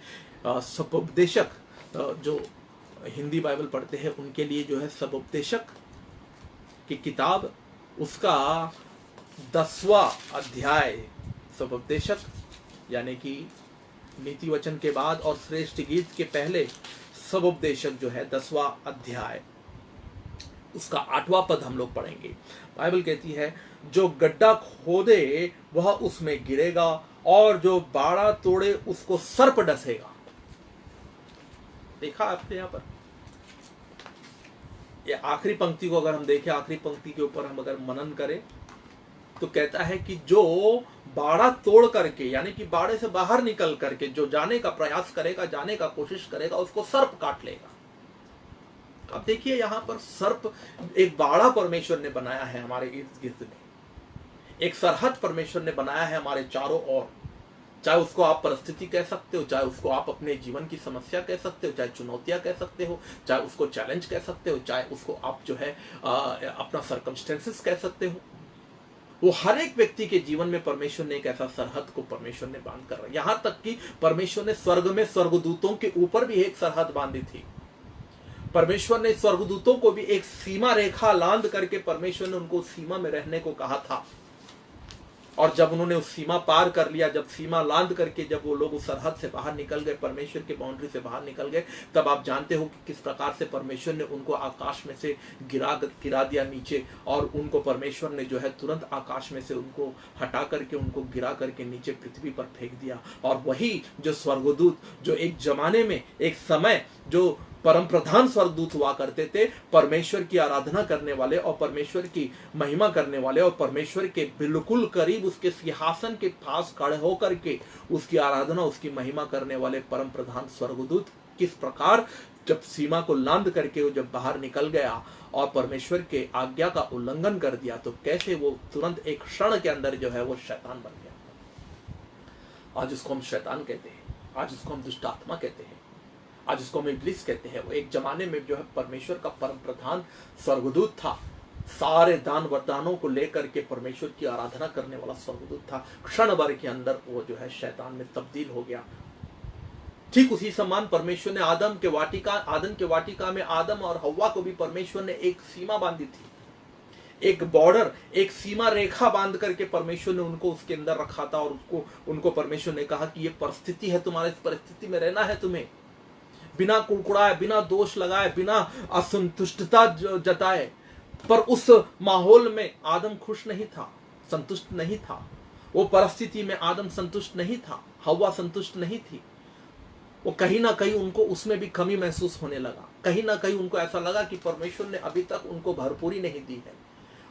सबोपदेशक, जो हिंदी बाइबल पढ़ते हैं उनके लिए जो है सबोपदेशक की किताब, उसका 10वां अध्याय, सबोपदेशक यानी कि नीति वचन के बाद और श्रेष्ठ गीत के पहले सबोपदेशक जो है 10वां अध्याय, उसका 8वां पद हम लोग पढ़ेंगे। बाइबल कहती है, जो गड्ढा खोदे वह उसमें गिरेगा, और जो बाड़ा तोड़े उसको सर्प डसेगा। देखा आपने यहां पर, ये आखिरी पंक्ति को अगर हम देखें, आखिरी पंक्ति के ऊपर हम अगर मनन करें तो कहता है कि जो बाड़ा तोड़ करके, यानी कि बाड़े से बाहर निकल करके जो जाने का प्रयास करेगा, जाने का कोशिश करेगा, उसको सर्प काट लेगा। अब देखिए यहां पर सर्प, एक बाड़ा परमेश्वर ने बनाया है हमारे इर्द गिर्द में, एक सरहद परमेश्वर ने बनाया है हमारे चारों ओर। चाहे उसको आप परिस्थिति कह सकते हो, चाहे उसको आप अपने जीवन की समस्या कह सकते हो, चाहे चुनौतियां कह सकते हो, चाहे उसको चैलेंज कह सकते हो, चाहे उसको आप जो है अपना सर्कमस्टेंसेस कह सकते हो। वो हर एक व्यक्ति के जीवन में परमेश्वर ने एक ऐसा सरहद को परमेश्वर ने बांध कर, यहां तक कि परमेश्वर ने स्वर्ग में स्वर्गदूतों के ऊपर भी एक सरहद बांधी थी। परमेश्वर ने स्वर्गदूतों को भी एक सीमा रेखा लांद करके परमेश्वर ने उनको सीमा में रहने को कहा था। और जब उन्होंने उस सीमा पार कर लिया, जब सीमा लांद करके जब वो लोग उस सरहद से बाहर निकल गए, परमेश्वर के बाउंड्री से बाहर निकल गए, तब आप जानते हो कि किस प्रकार से परमेश्वर ने उनको आकाश में से गिरा दिया नीचे, और उनको परमेश्वर ने जो है तुरंत आकाश में से उनको हटा करके, उनको गिरा करके नीचे पृथ्वी पर फेंक दिया। और वही जो स्वर्गदूत, जो एक जमाने में, एक समय जो परम प्रधान स्वर्गदूत हुआ करते थे, परमेश्वर की आराधना करने वाले और परमेश्वर की महिमा करने वाले और परमेश्वर के बिल्कुल करीब उसके सिंहासन के पास खड़े होकर के उसकी आराधना, उसकी महिमा करने वाले परम प्रधान स्वर्गदूत किस प्रकार जब सीमा को लांद करके वो जब बाहर निकल गया और परमेश्वर के आज्ञा का उल्लंघन कर दिया, तो कैसे वो तुरंत एक क्षण के अंदर जो है वो शैतान बन गया। आज उसको हम शैतान कहते हैं, आज उसको हम दुष्ट आत्मा कहते हैं, आज उसको हम इब्लिस कहते हैं। वो एक जमाने में जो है परमेश्वर का परम प्रधान स्वर्गदूत था, सारे दान वरदानों को लेकर के परमेश्वर की आराधना करने वाला स्वर्गदूत था। क्षण भर के अंदर वो जो है शैतान में तब्दील हो गया। ठीक उसी समान परमेश्वर ने आदम के वाटिका में आदम और हव्वा को भी परमेश्वर ने एक सीमा बांधी थी, एक बॉर्डर, एक सीमा रेखा बांध करके परमेश्वर ने उनको उसके अंदर रखा था। और उनको परमेश्वर ने कहा कि ये परिस्थिति है, तुम्हारे इस परिस्थिति में रहना है तुम्हें, बिना कुड़कुड़ाए, बिना दोष लगाए, बिना असंतुष्टता जताए। पर उस माहौल में आदम खुश नहीं था, संतुष्ट नहीं था। वो परिस्थिति में आदम संतुष्ट नहीं था, हव्वा संतुष्ट नहीं थी। वो कहीं ना कहीं उनको उसमें भी कमी महसूस होने लगा। कहीं ना कहीं उनको ऐसा लगा कि परमेश्वर ने अभी तक उनको भरपूरी नहीं दी है,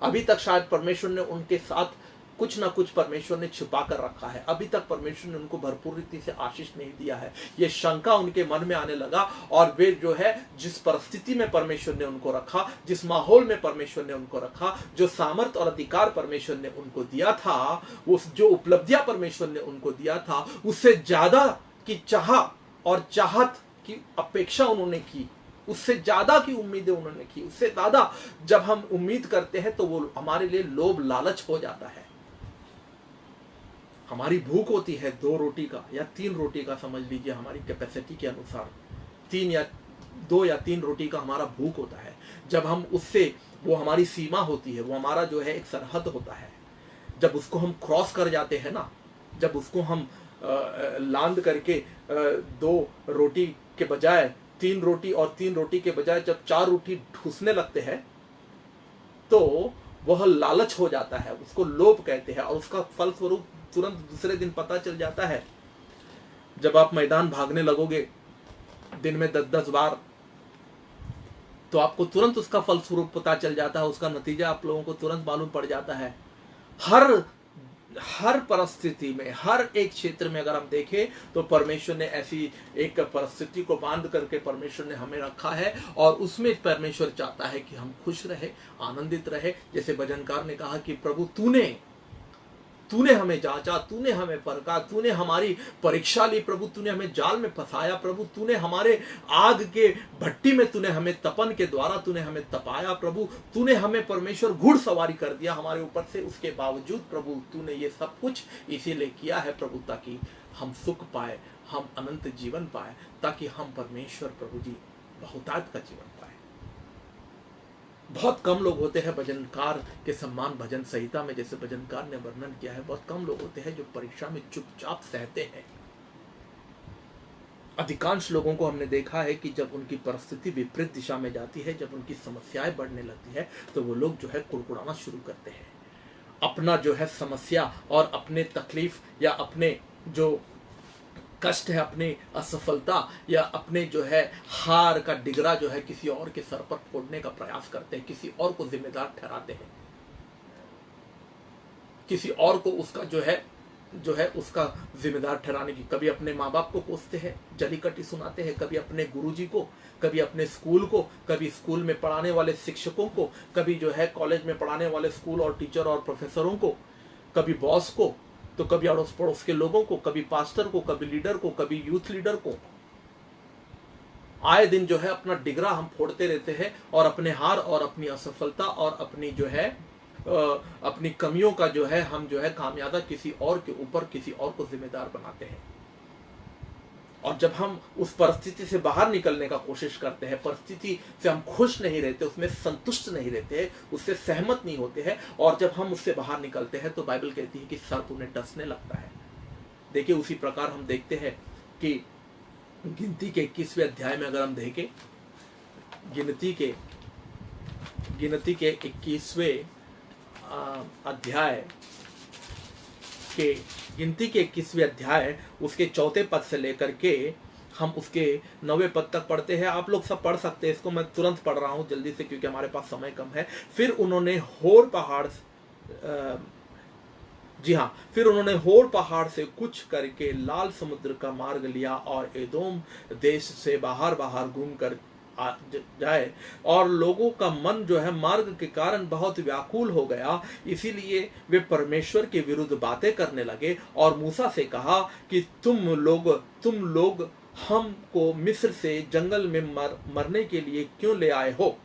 अभी तक शायद परमेश्वर ने उनके साथ कुछ ना कुछ परमेश्वर ने छिपा कर रखा है। अभी तक परमेश्वर ने उनको भरपूर रीति से आशीष नहीं दिया है। ये शंका उनके मन में आने लगा और वे जो है जिस परिस्थिति में परमेश्वर ने उनको रखा, जिस माहौल में परमेश्वर ने उनको रखा, जो सामर्थ और अधिकार परमेश्वर ने उनको दिया था, वो जो उपलब्धियां परमेश्वर ने उनको दिया था, उससे ज्यादा की चाह और चाहत की अपेक्षा उन्होंने की, उससे ज्यादा की उम्मीदें उन्होंने की। उससे ज्यादा जब हम उम्मीद करते हैं तो वो हमारे लिए लोभ लालच हो जाता है। हमारी भूख होती है 2 रोटी का या 3 रोटी का, समझ लीजिए हमारी कैपेसिटी के अनुसार 2 या 3 रोटी का हमारा भूख होता है। जब हम उससे, वो हमारी सीमा होती है, वो हमारा जो है एक सरहद होता है, जब उसको हम क्रॉस कर जाते हैं ना, जब उसको हम लांद करके 2 रोटी के बजाय 3 रोटी और 3 रोटी के बजाय जब 4 रोटी ठूसने लगते हैं तो वह लालच हो जाता है, उसको लोभ कहते हैं। और उसका फलस्वरूप तुरंत दूसरे दिन पता चल जाता है। जब आप मैदान भागने लगोगे दिन में 10-10 बार, तो आपको तुरंत उसका फलस्वरूप पता चल जाता है, उसका नतीजा आप लोगों को तुरंत मालूम पड़ जाता है। हर परिस्थिति में, हर एक क्षेत्र में अगर हम देखें तो परमेश्वर ने ऐसी एक परिस्थिति को बांध करके परमेश्वर ने हमें रखा है और उसमें परमेश्वर चाहता है कि हम खुश रहे, आनंदित रहे। जैसे भजनकार ने कहा कि प्रभु तूने हमें जांचा, तूने हमें परखा, तूने हमारी परीक्षा ली, प्रभु तूने हमें जाल में फंसाया, प्रभु तूने हमारे आग के भट्टी में तूने हमें तपन के द्वारा तूने हमें तपाया, प्रभु तूने हमें परमेश्वर घुड़सवारी कर दिया हमारे ऊपर से। उसके बावजूद प्रभु तूने ये सब कुछ इसीलिए किया है प्रभु, ताकि हम सुख पाए, हम अनंत जीवन पाए, ताकि हम परमेश्वर प्रभु जी बहुतायत का जीवन पाए। बहुत कम लोग होते हैं भजनकार के सम्मान भजन संहिता में, जैसे भजनकार ने वर्णन किया है, बहुत कम लोग होते हैं जो परीक्षा में चुपचाप सहते हैं। अधिकांश लोगों को हमने देखा है कि जब उनकी परिस्थिति विपरीत दिशा में जाती है, जब उनकी समस्याएं बढ़ने लगती है, तो वो लोग जो है कुड़कुड़ाना शुरू करते हैं। अपना जो है समस्या और अपने तकलीफ या अपने जो कष्ट है, अपनी असफलता या अपने जो है हार का डिगरा जो है किसी और के सर पर फोड़ने का प्रयास करते हैं, किसी और को जिम्मेदार ठहराते हैं, किसी और को उसका जो है उसका जिम्मेदार ठहराने की। कभी अपने माँ बाप को कोसते हैं, जलीकट्टी सुनाते हैं, कभी अपने गुरुजी को, कभी अपने स्कूल को, कभी स्कूल में पढ़ाने वाले शिक्षकों को, कभी जो है कॉलेज में पढ़ाने वाले स्कूल और टीचर और प्रोफेसरों को, कभी बॉस को, तो कभी अड़ोस पड़ोस के लोगों को, कभी पास्टर को, कभी लीडर को, कभी यूथ लीडर को। आए दिन जो है अपना डिगरा हम फोड़ते रहते हैं और अपने हार और अपनी असफलता और अपनी जो है अपनी कमियों का जो है हम जो है खामियाजा किसी और के ऊपर, किसी और को जिम्मेदार बनाते हैं। और जब हम उस परिस्थिति से बाहर निकलने का कोशिश करते हैं, परिस्थिति से हम खुश नहीं रहते, उसमें संतुष्ट नहीं रहते, उससे सहमत नहीं होते हैं, और जब हम उससे बाहर निकलते हैं तो बाइबल कहती है कि सर्प उन्हें डसने लगता है। देखिए उसी प्रकार हम देखते हैं कि गिनती के 21वें अध्याय में अगर हम देखें, गिनती के 21वें अध्याय के गिनती के 21वें अध्याय उसके 4 पद से लेकर के हम उसके 9वें पद तक पढ़ते हैं। आप लोग सब पढ़ सकते हैं, इसको मैं तुरंत पढ़ रहा हूं जल्दी से क्योंकि हमारे पास समय कम है। फिर उन्होंने होर पहाड़ से कुछ करके लाल समुद्र का मार्ग लिया और एदोम देश से बाहर घूम कर जाए, और लोगों का मन जो है मार्ग के कारण बहुत व्याकुल हो गया, इसीलिए वे परमेश्वर के विरुद्ध बातें करने लगे और मूसा से कहा कि तुम लोग हमको मिस्र से जंगल में मरने के लिए क्यों ले आए हो?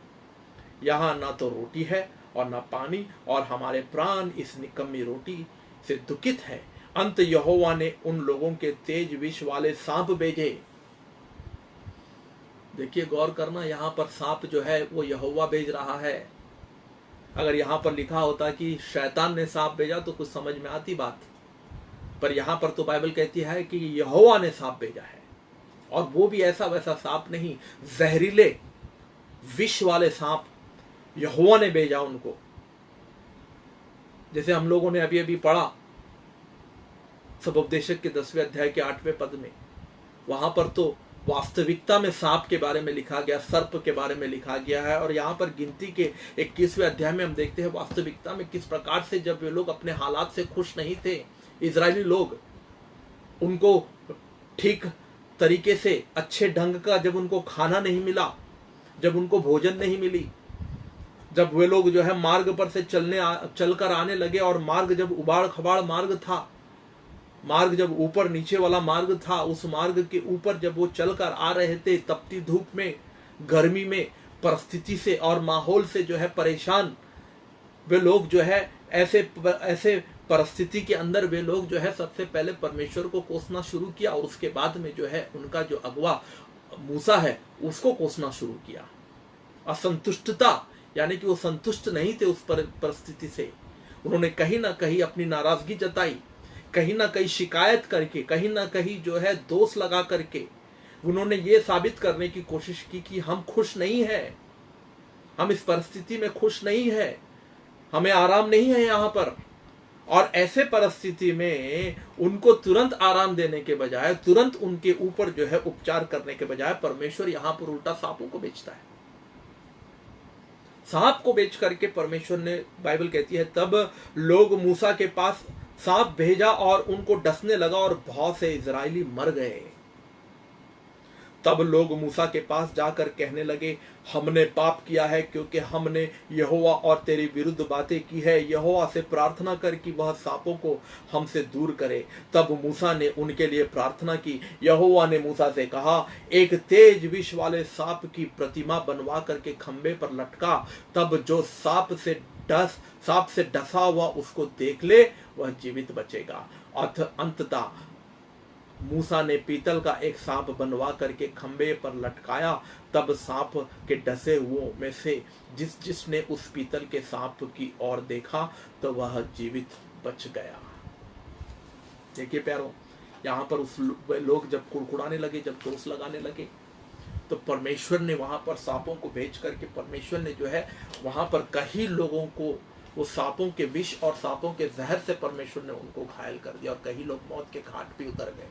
यहाँ ना तो रोटी है और ना पानी, और हमारे प्राण इस निकम्मी रोटी से दुखित है। अंत यहोवा ने उन लोगों के तेज विष वाले सांप भेजे। देखिए गौर करना, यहाँ पर सांप जो है वो यहोवा भेज रहा है। अगर यहाँ पर लिखा होता कि शैतान ने सांप भेजा तो कुछ समझ में आती बात, पर यहाँ पर तो बाइबल कहती है कि यहोवा ने सांप भेजा है, और वो भी ऐसा वैसा सांप नहीं, जहरीले विष वाले सांप यहोवा ने भेजा उनको। जैसे हम लोगों ने अभी पढ़ा सबोपदेशक के 10वें अध्याय के 8वें पद में, वहां पर तो वास्तविकता में सांप के बारे में लिखा गया, सर्प के बारे में लिखा गया है। और यहाँ पर गिनती के 21वें अध्याय में हम देखते हैं वास्तविकता में किस प्रकार से जब वे लोग अपने हालात से खुश नहीं थे, इजरायली लोग, उनको ठीक तरीके से अच्छे ढंग का जब उनको खाना नहीं मिला, जब उनको भोजन नहीं मिली, जब वे लोग जो है मार्ग पर से चलकर आने लगे, और मार्ग जब उबाड़ खबाड़ मार्ग था, मार्ग जब ऊपर नीचे वाला मार्ग था, उस मार्ग के ऊपर जब वो चलकर आ रहे थे तपती धूप में, गर्मी में, परिस्थिति से और माहौल से जो है परेशान वे लोग जो है ऐसे परिस्थिति के अंदर वे लोग जो है सबसे पहले परमेश्वर को कोसना शुरू किया, और उसके बाद में जो है उनका जो अगवा मूसा है उसको कोसना शुरू किया। असंतुष्टता, यानी कि वो संतुष्ट नहीं थे उस परिस्थिति से। उन्होंने कहीं ना कहीं अपनी नाराजगी जताई, कहीं ना कहीं शिकायत करके, कहीं ना कहीं जो है दोष लगा करके उन्होंने ये साबित करने की कोशिश की कि हम खुश नहीं है, हम इस परिस्थिति में खुश नहीं है, हमें आराम नहीं है यहाँ पर। और ऐसे परिस्थिति में उनको तुरंत आराम देने के बजाय, तुरंत उनके ऊपर जो है उपचार करने के बजाय, परमेश्वर यहाँ पर उल्टा सांपों को बेचता है। सांप को बेच करके परमेश्वर ने, बाइबल कहती है, तब लोग मूसा के पास सांप भेजा और उनको डसने लगा और बहुत से इजरायली मर गए। तब लोग मूसा के पास जाकर कहने लगे, हमने पाप किया है क्योंकि हमने यहोवा और तेरी विरुद्ध बातें की है। यहोवा से प्रार्थना कर कि वह सांपों को हमसे दूर करे। तब मूसा ने उनके लिए प्रार्थना की। यहोवा ने मूसा से कहा, एक तेज विष वाले सांप की प्रतिमा बनवा करके खंबे पर लटका, तब जो सांप से डसा हुआ उसको देख ले वह जीवित बचेगा। अंततः मूसा ने पीतल का एक सांप बनवा करके खंबे पर लटकाया। तब सांप के डसे हुओं में से जिसने उस पीतल के सांप की ओर देखा तो वह जीवित बच गया। देखिए प्यारो, यहाँ पर उस लोग जब कुड़कुड़ाने लगे, जब दोष लगाने लगे, तो परमेश्वर ने वहां पर सांपों को भेज करके परमेश्वर ने जो है वहां पर कई लोगों को वो सांपों के विष और सांपों के जहर से परमेश्वर ने उनको घायल कर दिया, और कई लोग मौत के घाट पे उतर गए।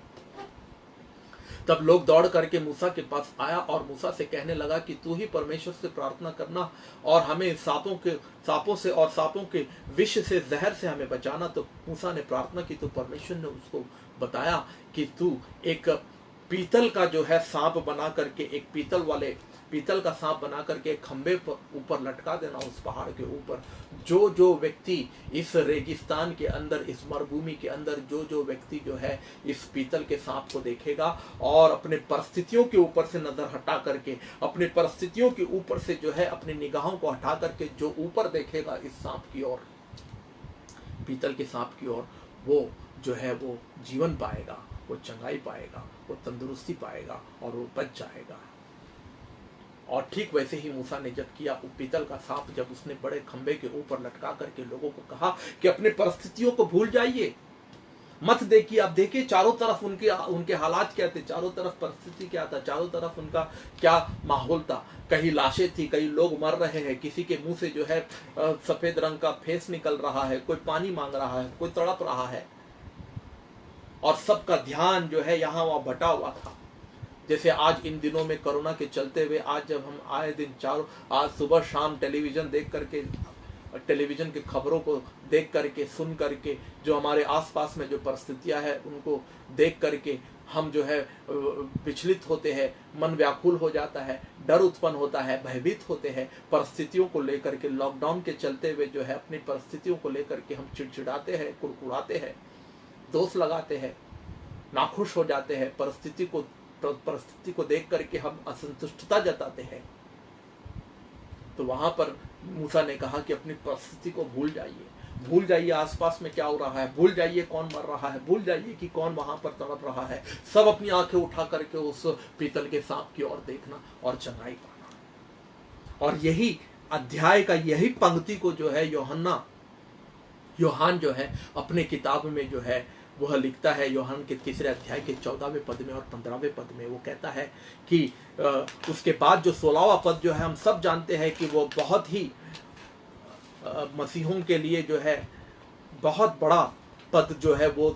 तब लोग दौड़ करके मूसा के पास आया और मूसा से कहने लगा कि तू ही परमेश्वर से प्रार्थना करना और हमें सांपों से और सांपों के विष से, जहर से हमें बचाना। तो मूसा ने प्रार्थना की तो परमेश्वर ने उसको बताया कि तू एक पीतल का जो है सांप बना करके, एक पीतल का सांप बना करके खंबे पर ऊपर लटका देना, उस पहाड़ के ऊपर। जो व्यक्ति इस रेगिस्तान के अंदर, इस मरुभूमि के अंदर, जो व्यक्ति जो है इस पीतल के सांप को देखेगा और अपने परिस्थितियों के ऊपर से नजर हटा करके, अपने परिस्थितियों के ऊपर से जो है अपनी निगाहों को हटा करके जो ऊपर देखेगा इस सांप की ओर, पीतल के सांप की ओर, वो जो है वो जीवन पाएगा, वो चंगाई पाएगा, वो तंदुरुस्ती पाएगा और वो बच जाएगा। और ठीक वैसे ही मूसा ने जब किया, वो पीतल का सांप जब उसने बड़े खंबे के ऊपर लटका करके लोगों को कहा कि अपने परिस्थितियों को भूल जाइए, मत देखिए। आप देखिए चारों तरफ उनके हालात क्या थे, चारों तरफ परिस्थिति क्या था, चारों तरफ उनका क्या माहौल था। कहीं लाशें थी, कई लोग मर रहे हैं, किसी के मुंह से जो है सफेद रंग का फेस निकल रहा है, कोई पानी मांग रहा है, कोई तड़प रहा है, और सबका ध्यान जो है यहाँ वहां बटा हुआ था। जैसे आज इन दिनों में कोरोना के चलते हुए आज जब हम आए दिन आज सुबह शाम टेलीविजन देख करके, टेलीविजन की खबरों को देख करके, सुन करके, जो हमारे आसपास में जो परिस्थितियां हैं उनको देख करके हम जो है विचलित होते हैं, मन व्याकुल हो जाता है, डर उत्पन्न होता है, भयभीत होते हैं परिस्थितियों को लेकर के। लॉकडाउन के चलते हुए जो है अपनी परिस्थितियों को लेकर के हम चिड़चिड़ाते हैं, कुड़कुड़ाते हैं, दोष लगाते हैं, नाखुश हो जाते हैं, परिस्थिति को देख करके हम असंतुष्टता जताते हैं। तो वहां पर मूसा ने कहा कि अपनी परिस्थिति को भूल जाइए आसपास में क्या हो रहा है, भूल जाइए कौन मर रहा है, भूल जाइए कि कौन वहां पर तड़प रहा है। सब अपनी आंखें उठा करके उस पीतल के सांप की ओर देखना और चंगाई पाना। और यही अध्याय का यही पंक्ति को जो है यूहान जो है अपने किताब में जो है वह लिखता है। यूहान के 3 अध्याय के 14वें पद में और 15वें पद में वो कहता है कि उसके बाद जो 16वां पद जो है हम सब जानते हैं कि वो बहुत ही मसीहों के लिए जो है बहुत बड़ा पद जो है वो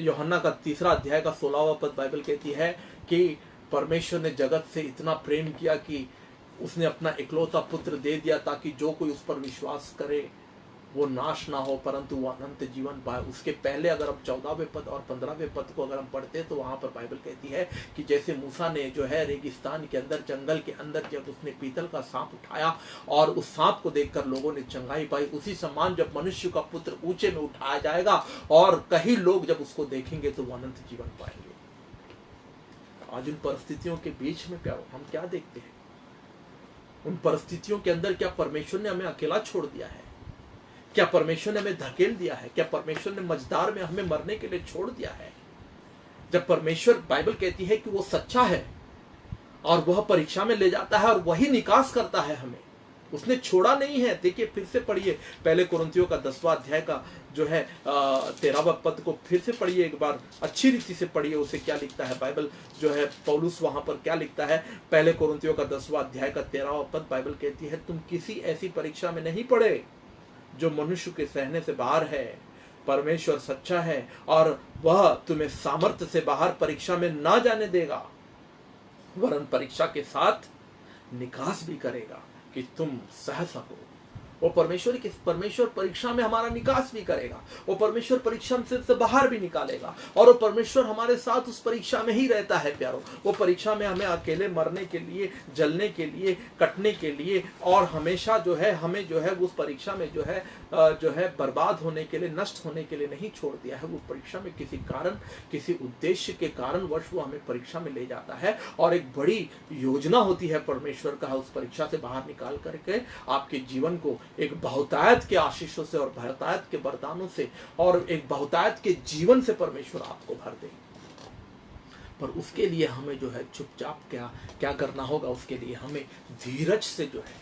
यूहन्ना का 3 अध्याय का 16वां पद बाइबल कहती है कि परमेश्वर ने जगत से इतना प्रेम किया कि उसने अपना इकलौता पुत्र दे दिया ताकि जो कोई उस पर विश्वास करे वो नाश ना हो परंतु वो अनंत जीवन पाए। उसके पहले अगर हम 14वें पद और 15वें पद को अगर हम पढ़ते हैं तो वहां पर बाइबल कहती है कि जैसे मूसा ने जो है रेगिस्तान के अंदर, जंगल के अंदर, जब उसने पीतल का सांप उठाया और उस सांप को देखकर लोगों ने चंगाई पाई, उसी समान जब मनुष्य का पुत्र ऊंचे में उठाया जाएगा और कई लोग जब उसको देखेंगे तो वो अनंत जीवन पाएंगे। आज उन परिस्थितियों के बीच में प्यारो हम क्या देखते हैं? उन परिस्थितियों के अंदर क्या परमेश्वर ने हमें अकेला छोड़ दिया है? क्या परमेश्वर ने हमें धकेल दिया है? क्या परमेश्वर ने मझदार में हमें मरने के लिए छोड़ दिया है? जब परमेश्वर, बाइबल कहती है कि वो सच्चा है और वह परीक्षा में ले जाता है और वही निकास करता है हमें, उसने छोड़ा नहीं है। देखिए फिर से पढ़िए पहले कुरिन्थियों का 10वां अध्याय का जो है 13वां पद को फिर से पढ़िए, एक बार अच्छी रीति से पढ़िए उसे क्या लिखता है बाइबल जो है, पौलुस वहां पर क्या लिखता है। पहले कुरिन्थियों का 10वां अध्याय का 13वां पद बाइबल कहती है, तुम किसी ऐसी परीक्षा में नहीं पड़े जो मनुष्य के सहने से बाहर है। परमेश्वर सच्चा है और वह तुम्हें सामर्थ्य से बाहर परीक्षा में ना जाने देगा, वरन परीक्षा के साथ निकास भी करेगा कि तुम सह सको। वो परमेश्वर परीक्षा में हमारा निकास भी करेगा, वो परमेश्वर परीक्षा से बाहर भी निकालेगा और वो परमेश्वर हमारे साथ उस परीक्षा में ही रहता है प्यारो। वो परीक्षा में हमें अकेले मरने के लिए, जलने के लिए, कटने के लिए और हमेशा जो है हमें जो है उस परीक्षा में जो है बर्बाद होने के लिए, नष्ट होने के लिए नहीं छोड़ दिया है। वो परीक्षा में किसी कारण, किसी उद्देश्य के कारणवश वो हमें परीक्षा में ले जाता है और एक बड़ी योजना होती है परमेश्वर का उस परीक्षा से बाहर निकाल करके आपके जीवन को एक बहुतायत के आशीषों से और बहुतायत के वरदानों से और एक बहुतायत के जीवन से परमेश्वर आपको भर दे। पर उसके लिए हमें जो है चुपचाप क्या करना होगा? उसके लिए हमें धीरज से जो है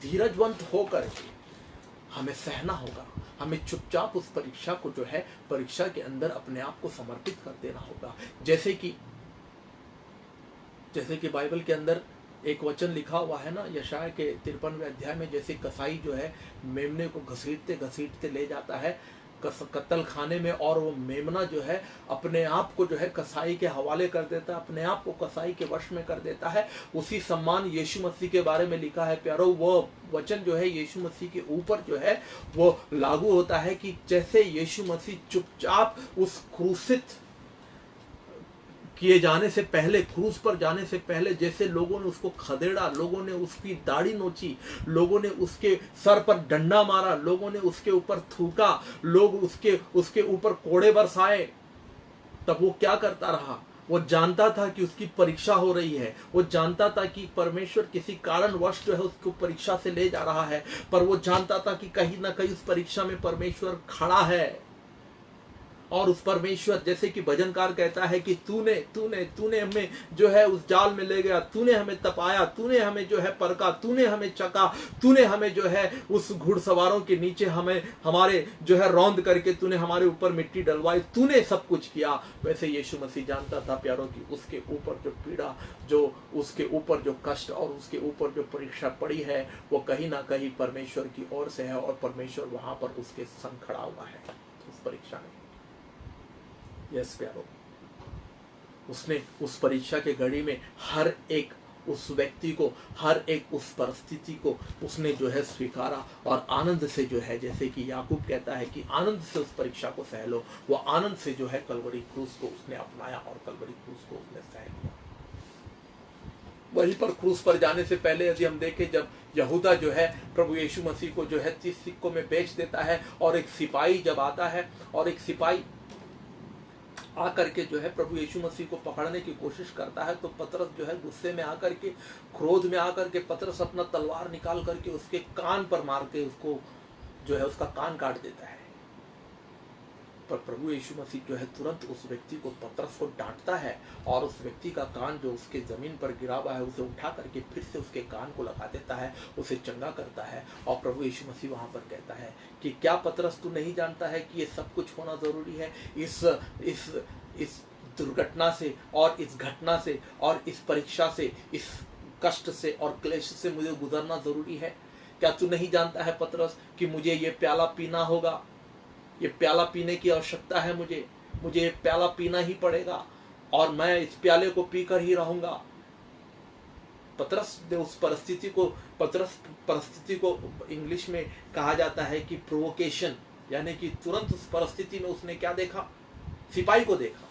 धीरजवंत होकर हमें सहना होगा। हमें चुपचाप उस परीक्षा को जो है परीक्षा के अंदर अपने आप को समर्पित कर देना होगा। जैसे कि बाइबल के अंदर एक वचन लिखा हुआ है ना, यशाया के 53वें अध्याय में, जैसे कसाई जो है मेमने को घसीटते घसीटते ले जाता है कत्ल खाने में और वो मेमना जो है अपने आप को जो है कसाई के हवाले कर देता है, अपने आप को कसाई के वश में कर देता है। उसी सम्मान यीशु मसीह के बारे में लिखा है प्यारो। वो वचन जो है यीशु मसीह के ऊपर जो है वो लागू होता है कि जैसे यीशु मसीह चुपचाप उस क्रूसित किए जाने से पहले, क्रूस पर जाने से पहले, जैसे लोगों ने उसको खदेड़ा, लोगों ने उसकी दाढ़ी नोची, लोगों ने उसके सर पर डंडा मारा, लोगों ने उसके ऊपर थूका, लोग उसके ऊपर कोड़े बरसाए, तब वो क्या करता रहा? वो जानता था कि उसकी परीक्षा हो रही है, वो जानता था कि परमेश्वर किसी कारणवश जो है उसको परीक्षा से ले जा रहा है, पर वो जानता था कि कहीं ना कहीं उस परीक्षा में परमेश्वर खड़ा है। और उस परमेश्वर, जैसे कि भजनकार कहता है कि तूने हमें जो है उस जाल में ले गया, तूने हमें तपाया, तूने हमें जो है परखा, तूने हमें चका, तूने हमें जो है उस घुड़सवारों के नीचे हमारे जो है रौंद करके तूने हमारे ऊपर मिट्टी डलवाई, तूने सब कुछ किया। वैसे यीशु मसीह जानता था प्यारों की उसके ऊपर जो पीड़ा, जो उसके ऊपर जो कष्ट और उसके ऊपर जो परीक्षा पड़ी है वो कहीं ना कहीं परमेश्वर की ओर से है और परमेश्वर वहां पर उसके संग खड़ा हुआ है उस परीक्षा में। यस प्यारो, उसने उस परीक्षा के घड़ी में हर एक उस व्यक्ति को, हर एक उस परिस्थिति को उसने जो है स्वीकारा और आनंद से जो है, जैसे कि याकूब कहता है कि आनंद से उस परीक्षा को सह लो, वो आनंद से जो है कलवरी क्रूस को उसने अपनाया और कलवरी क्रूस को उसने सह लिया। वहीं पर क्रूस पर जाने से पहले यदि हम देखें, जब यहूदा जो है प्रभु यीशु मसीह को जो है 30 सिक्कों में बेच देता है और एक सिपाही जब आता है और एक सिपाही आकर के जो है प्रभु यीशु मसीह को पकड़ने की कोशिश करता है, तो पतरस जो है गुस्से में आकर के, क्रोध में आकर के पतरस अपना तलवार निकाल करके उसके कान पर मार के उसको जो है उसका कान काट देता है। पर प्रभु यीशु मसीह जो है तुरंत उस व्यक्ति को, पतरस को डांटता है और उस व्यक्ति का कान जो उसके जमीन पर गिरा हुआ है उसे उठा करके फिर से उसके कान को लगा देता है, उसे चंगा करता है। और प्रभु यीशु मसीह वहां पर कहता है कि क्या पतरस तू नहीं जानता है कि ये सब कुछ होना जरूरी है? इस दुर्घटना से और इस घटना से और इस परीक्षा से, इस कष्ट से और क्लेश से मुझे गुजरना जरूरी है। क्या तू नहीं जानता है पतरस कि मुझे ये प्याला पीना होगा? ये प्याला पीने की आवश्यकता है, मुझे ये प्याला पीना ही पड़ेगा और मैं इस प्याले को पीकर ही रहूंगा। पतरस ने उस परिस्थिति को इंग्लिश में कहा जाता है कि प्रोवोकेशन, यानी कि तुरंत उस परिस्थिति में उसने क्या देखा? सिपाही को देखा,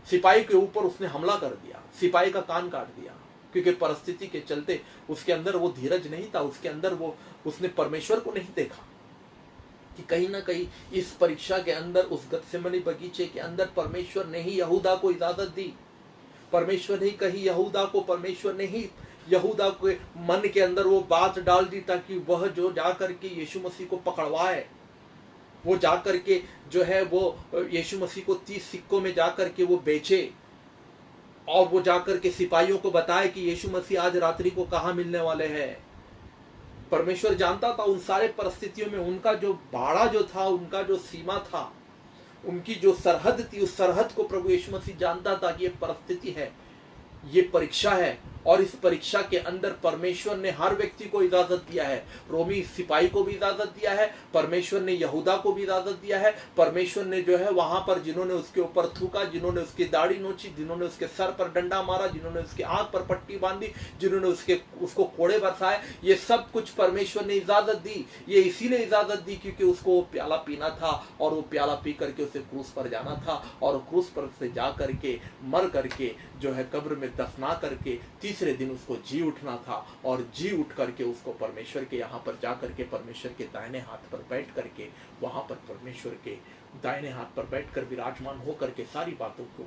सिपाही के ऊपर उसने हमला कर दिया, सिपाही का कान काट दिया, क्योंकि परिस्थिति के चलते उसके अंदर वो धीरज नहीं था, उसके अंदर उसने परमेश्वर को नहीं देखा कि कहीं ना कहीं इस परीक्षा के अंदर, उस गत्सेमनी बगीचे के अंदर परमेश्वर ने ही यहूदा को इजाजत दी, परमेश्वर ने कही यहूदा को, परमेश्वर ने ही यहूदा के मन के अंदर वो बात डाल दी ताकि वह जो जाकर के यीशु मसीह को पकड़वाए, वो जाकर के जो है वो यीशु मसीह को 30 सिक्कों में जाकर के वो बेचे और वो जाकर के सिपाहियों को बताए कि यीशु मसीह आज रात्रि को कहाँ मिलने वाले हैं। परमेश्वर जानता था उन सारे परिस्थितियों में उनका जो बाड़ा जो था, उनका जो सीमा था, उनकी जो सरहद थी, उस सरहद को प्रभु यीशु मसीह जानता था कि ये परिस्थिति है, ये परीक्षा है और इस परीक्षा के अंदर परमेश्वर ने हर व्यक्ति को इजाजत दिया है। रोमी सिपाही को भी इजाजत दिया है, परमेश्वर ने यहूदा को भी इजाजत दिया है, परमेश्वर ने जो है वहां पर जिन्होंने उसके ऊपर थूका, जिन्होंने उसकी दाढ़ी नोची, जिन्होंने उसके सर पर डंडा मारा, जिन्होंने उसके आंख पर पट्टी बांधी, जिन्होंने उसको कोड़े बरसाए, ये सब कुछ परमेश्वर ने इजाजत दी। ये इसीलिए इजाजत दी क्योंकि उसको वो प्याला पीना था और वो प्याला पी करके उसे क्रूस पर जाना था और क्रूस पर से जा करके मर करके जो है कब्र में दफना करके तीसरे दिन उसको जी उठना था और जी उठ करके उसको परमेश्वर के यहाँ पर जा करके परमेश्वर के दाहिने हाथ पर बैठ करके वहां पर परमेश्वर के दाहिने हाथ पर बैठकर विराजमान हो करके सारी बातों को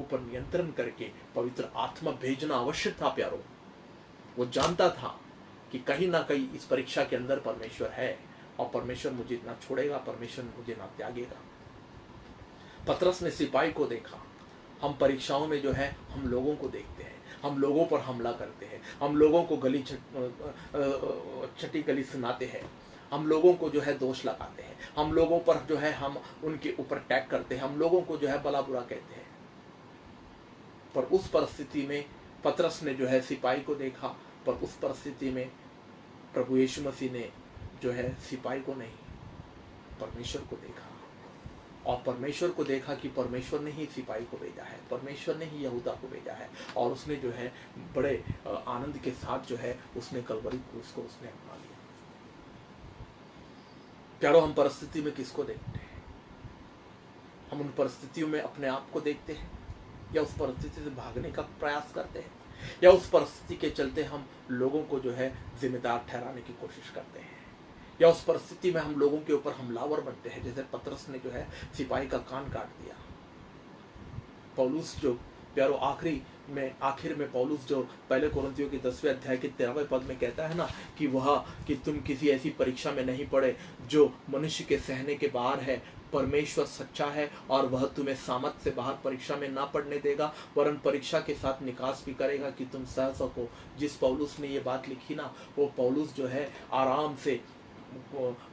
ऊपर नियंत्रण करके पवित्र आत्मा भेजना आवश्यक था। प्यारो, वो जानता था कि कहीं ना कहीं इस परीक्षा के अंदर परमेश्वर है और परमेश्वर मुझे ना छोड़ेगा, परमेश्वर मुझे ना त्यागेगा। पतरस ने सिपाही को देखा। हम परीक्षाओं में जो है हम लोगों को देखते हैं, हम लोगों पर हमला करते हैं, हम लोगों को छठी गली सुनाते हैं, हम लोगों को जो है दोष लगाते हैं, हम लोगों पर जो है हम उनके ऊपर अटैक करते हैं, हम लोगों को जो है भला बुरा कहते हैं। पर उस परिस्थिति में पतरस ने जो है सिपाही को देखा, पर उस परिस्थिति में प्रभु यीशु मसीह ने जो है सिपाही को नहीं, परमेश्वर को देखा और परमेश्वर को देखा कि परमेश्वर ने ही सिपाही को भेजा है, परमेश्वर ने ही यहूदा को भेजा है और उसने जो है बड़े आनंद के साथ जो है उसने कलवरी क्रूस को उसने अपना लिया। प्यारो, हम परिस्थिति में किसको देखते हैं? हम उन परिस्थितियों में अपने आप को देखते हैं या उस परिस्थिति से भागने का प्रयास करते हैं या उस परिस्थिति के चलते हम लोगों को जो है जिम्मेदार ठहराने की कोशिश करते हैं या उस परिस्थिति में हम लोगों के ऊपर हमलावर बनते हैं, जैसे पतरस ने जो है सिपाही का कान काट दिया। पौलुस जो प्यारो आखिर में पौलुस जो पहले कोरिन्थियों के 10वें अध्याय के 13वें पद में कहता है ना कि तुम किसी ऐसी परीक्षा में नहीं पड़े जो मनुष्य के सहने के बाहर है। परमेश्वर सच्चा है और वह तुम्हें सामर्थ से बाहर परीक्षा में ना पड़ने देगा, वरन परीक्षा के साथ निकास भी करेगा कि तुम सह सको। जिस पौलुस ने ये बात लिखी ना, वो पौलुस जो है आराम से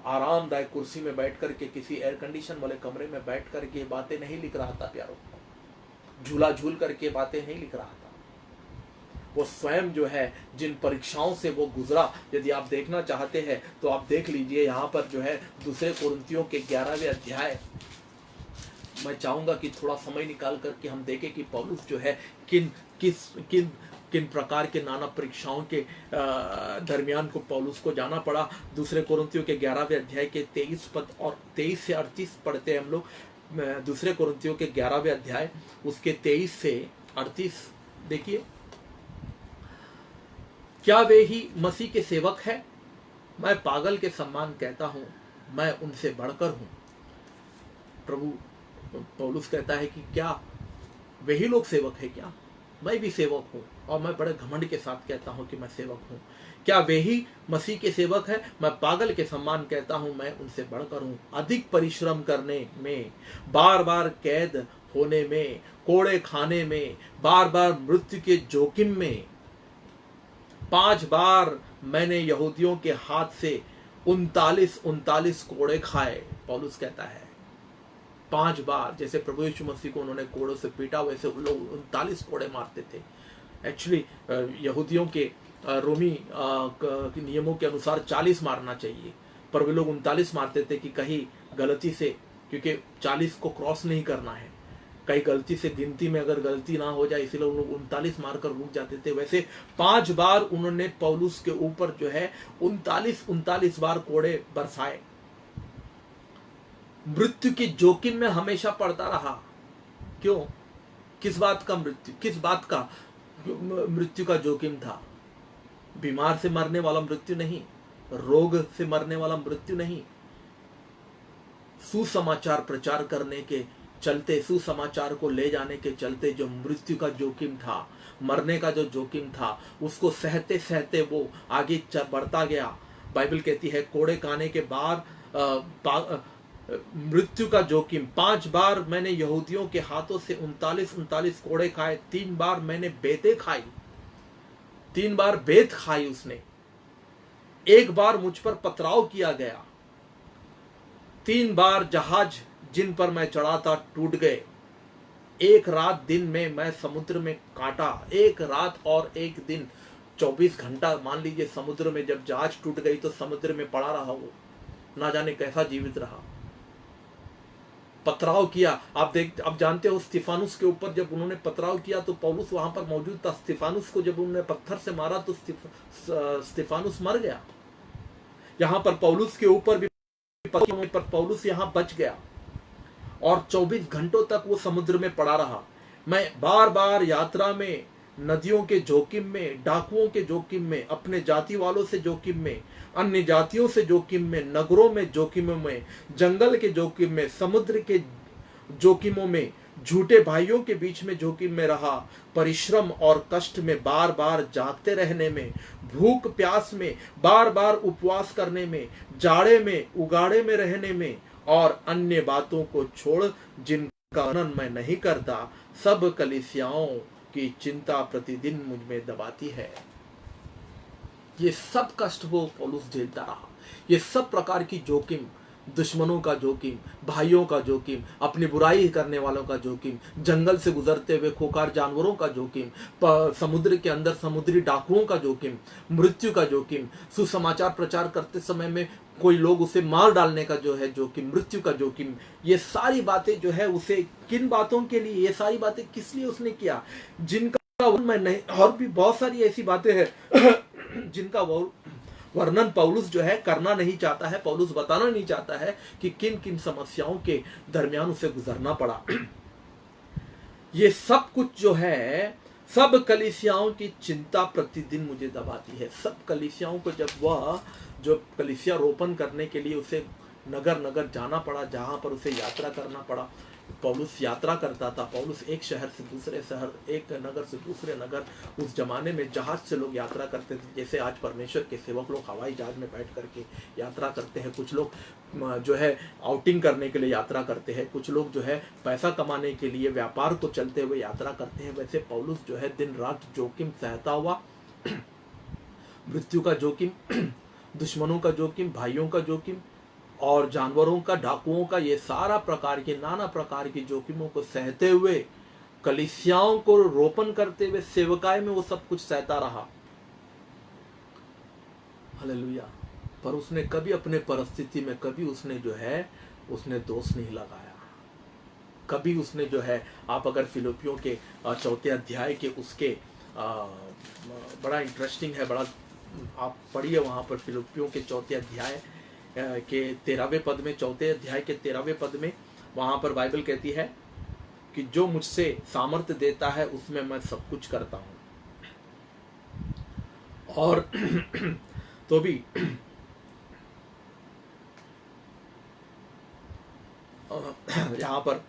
आरामदायक कुर्सी में बैठ करके किसी एयर कंडीशन वाले कमरे में बैठ करके बातें नहीं लिख रहा था प्यारो, झूला झूल करके बातें नहीं लिख रहा था। वो स्वयं जो है जिन परीक्षाओं से वो गुजरा, यदि आप देखना चाहते हैं तो आप देख लीजिए यहाँ पर जो है दूसरे कोरिन्थियों के 11वें अध्याय। मैं चाहूंगा कि थोड़ा समय निकाल करके हम देखें कि पौलुस जो है किन प्रकार के नाना परीक्षाओं के दरमियान को पौलुस को जाना पड़ा। दूसरे कोरिन्थियों के 11वें अध्याय के 23 पद और 23 से 38 पढ़ते हैं हम लोग। दूसरे कोरिन्थियों के 11वें अध्याय उसके 23 से 38 देखिए। क्या वे ही मसीह के सेवक हैं? मैं पागल के समान कहता हूं, मैं उनसे बढ़कर हूं। प्रभु पौलुस कहता है कि क्या वही लोग सेवक है? क्या मैं भी सेवक हूं और मैं बड़े घमंड के साथ कहता हूं कि मैं सेवक हूं। क्या वे ही मसीह के सेवक है? मैं पागल के समान कहता हूं, मैं उनसे बढ़कर हूं। अधिक परिश्रम करने में, बार बार कैद होने में, कोड़े खाने में, बार बार मृत्यु के जोखिम में, 5 बार मैंने यहूदियों के हाथ से 39 कोड़े खाए। पौलुस कहता है 5 बार, जैसे प्रभु यीशु मसीह को उन्होंने कोड़ों से पीटा वैसे उन लोग 39 कोड़े मारते थे। एक्चुअली यहूदियों के रोमी नियमों के अनुसार 40 मारना चाहिए, पर वे लोग 39 मारते थे कि कहीं गलती से क्योंकि 40 को क्रॉस नहीं करना है। कई गलती से गिनती में अगर गलती ना हो जाए इसलिए उन लोग 39 मारकर रुक जाते थे। वैसे 5 बार उन्होंने पौलुस के ऊपर जो है 39 बार कोड़े बरसाए। मृत्यु की जोखिम में हमेशा पड़ता रहा। क्यों? किस बात का मृत्यु? किस बात का मृत्यु का जोखिम था? बीमार से मरने वाला मृत्यु नहीं, रोग से मरने वाला मृत्यु नहीं, सुसमाचार प्रचार करने के चलते, सुसमाचार को ले जाने के चलते जो मृत्यु का जोखिम था, मरने का जो जोखिम था, उसको सहते सहते वो आगे बढ़ता गया। बाइबल कहती है कोड़े खाने के बाद मृत्यु का जोखिम 5 बार मैंने यहूदियों के हाथों से 39 कोड़े खाए। 3 बार मैंने बेतें खाई, 3 बार बेत खाई उसने। 1 बार मुझ पर पथराव किया गया। 3 बार जहाज जिन पर मैं चढ़ा था टूट गए। 1 रात दिन में मैं समुद्र में काटा। 1 रात और 1 दिन 24 घंटा मान लीजिए समुद्र में। जब जहाज टूट गई तो समुद्र में पड़ा रहा वो, ना जाने कैसा जीवित रहा। पथराव किया। आप जानते हो स्तिफानुस के ऊपर जब उन्होंने पथराव किया तो पौलुस वहां पर मौजूद था। स्तिफानुस को जब उन्होंने पत्थर से मारा तो स्तिफानुस मर गया। यहां पर पौलुस के ऊपर भी पर पौलुस यहां बच गया और 24 घंटों तक वो समुद्र में पड़ा रहा। मैं बार बार यात्रा में, नदियों के जोखिम में, डाकुओं के जोखिम में, अपने जाति वालों से जोखिम में, अन्य जातियों से जोखिम में, नगरों में जोखिमों में, जंगल के जोखिम में, समुद्र के जोखिमों में, झूठे भाइयों के बीच में जोखिम में रहा। परिश्रम और कष्ट में, बार बार जागते रहने में, भूख प्यास में, बार बार उपवास करने में, जाड़े में उगाड़े में रहने में और अन्य बातों को छोड़ जिनका वर्णन मैं नहीं करता, सब कलीसियाओं की चिंता प्रतिदिन मुझ में दबाती है। ये सब कष्ट वो पौलुस झेलता रहा। ये सब प्रकार की जोखिम, दुश्मनों का जोखिम, भाइयों का जोखिम, अपनी बुराई करने वालों का जोखिम, जंगल से गुजरते हुए खोखार जानवरों का जोखिम, समुद्र के अंदर समुद्री डाकुओं का जोखिम, मृत्यु का जोखिम, सुसमाचार प्रचार करते समय में कोई लोग उसे मार डालने का जो है जोखिम, मृत्यु का जोखिम। ये सारी बातें जो है उसे किन बातों के लिए, ये सारी बातें किस लिए उसने किया, जिनका मैं नहीं, और भी बहुत सारी ऐसी बातें हैं जिनका वर्णन पौलुस जो है करना नहीं चाहता है। पौलुस बताना नहीं चाहता है कि किन किन समस्याओं के दरमियान उसे गुजरना पड़ा। ये सब कुछ जो है, सब कलीसियाओं की चिंता प्रतिदिन मुझे दबाती है। सब कलीसियाओं को जब वह जो कलीसिया रोपण करने के लिए उसे नगर नगर जाना पड़ा, जहां पर उसे यात्रा करना पड़ा। पौलुस यात्रा करता था। पौलुस एक शहर से दूसरे शहर, एक नगर से दूसरे नगर, उस जमाने में जहाज से लोग यात्रा करते थे। जैसे आज परमेश्वर के सेवक लोग हवाई जहाज में बैठ करके यात्रा करते हैं। कुछ लोग जो है आउटिंग करने के लिए यात्रा करते हैं। कुछ लोग जो है पैसा कमाने के लिए, व्यापार को चलते हुए यात्रा करते हैं। वैसे पौलुस जो है दिन रात जोखिम सहता हुआ, मृत्यु का जोखिम, दुश्मनों का जोखिम, भाइयों का जोखिम और जानवरों का, डाकुओं का, ये सारा प्रकार के, नाना प्रकार की जोखिमों को सहते हुए, कलीसियाओं को रोपण करते हुए, सेवकाई में वो सब कुछ सहता रहा। हालेलुया। पर उसने कभी अपने परिस्थिति में, कभी उसने जो है उसने दोष नहीं लगाया। कभी उसने जो है, आप अगर फिलिपियों के 4 अध्याय के उसके बड़ा इंटरेस्टिंग है, बड़ा आप पढ़िए वहां पर फिलिपियों के 4 अध्याय के 13वें पद में, 4 अध्याय के 13वें पद में वहां पर बाइबल कहती है कि जो मुझसे सामर्थ्य देता है उसमें मैं सब कुछ करता हूं। और तो भी यहां पर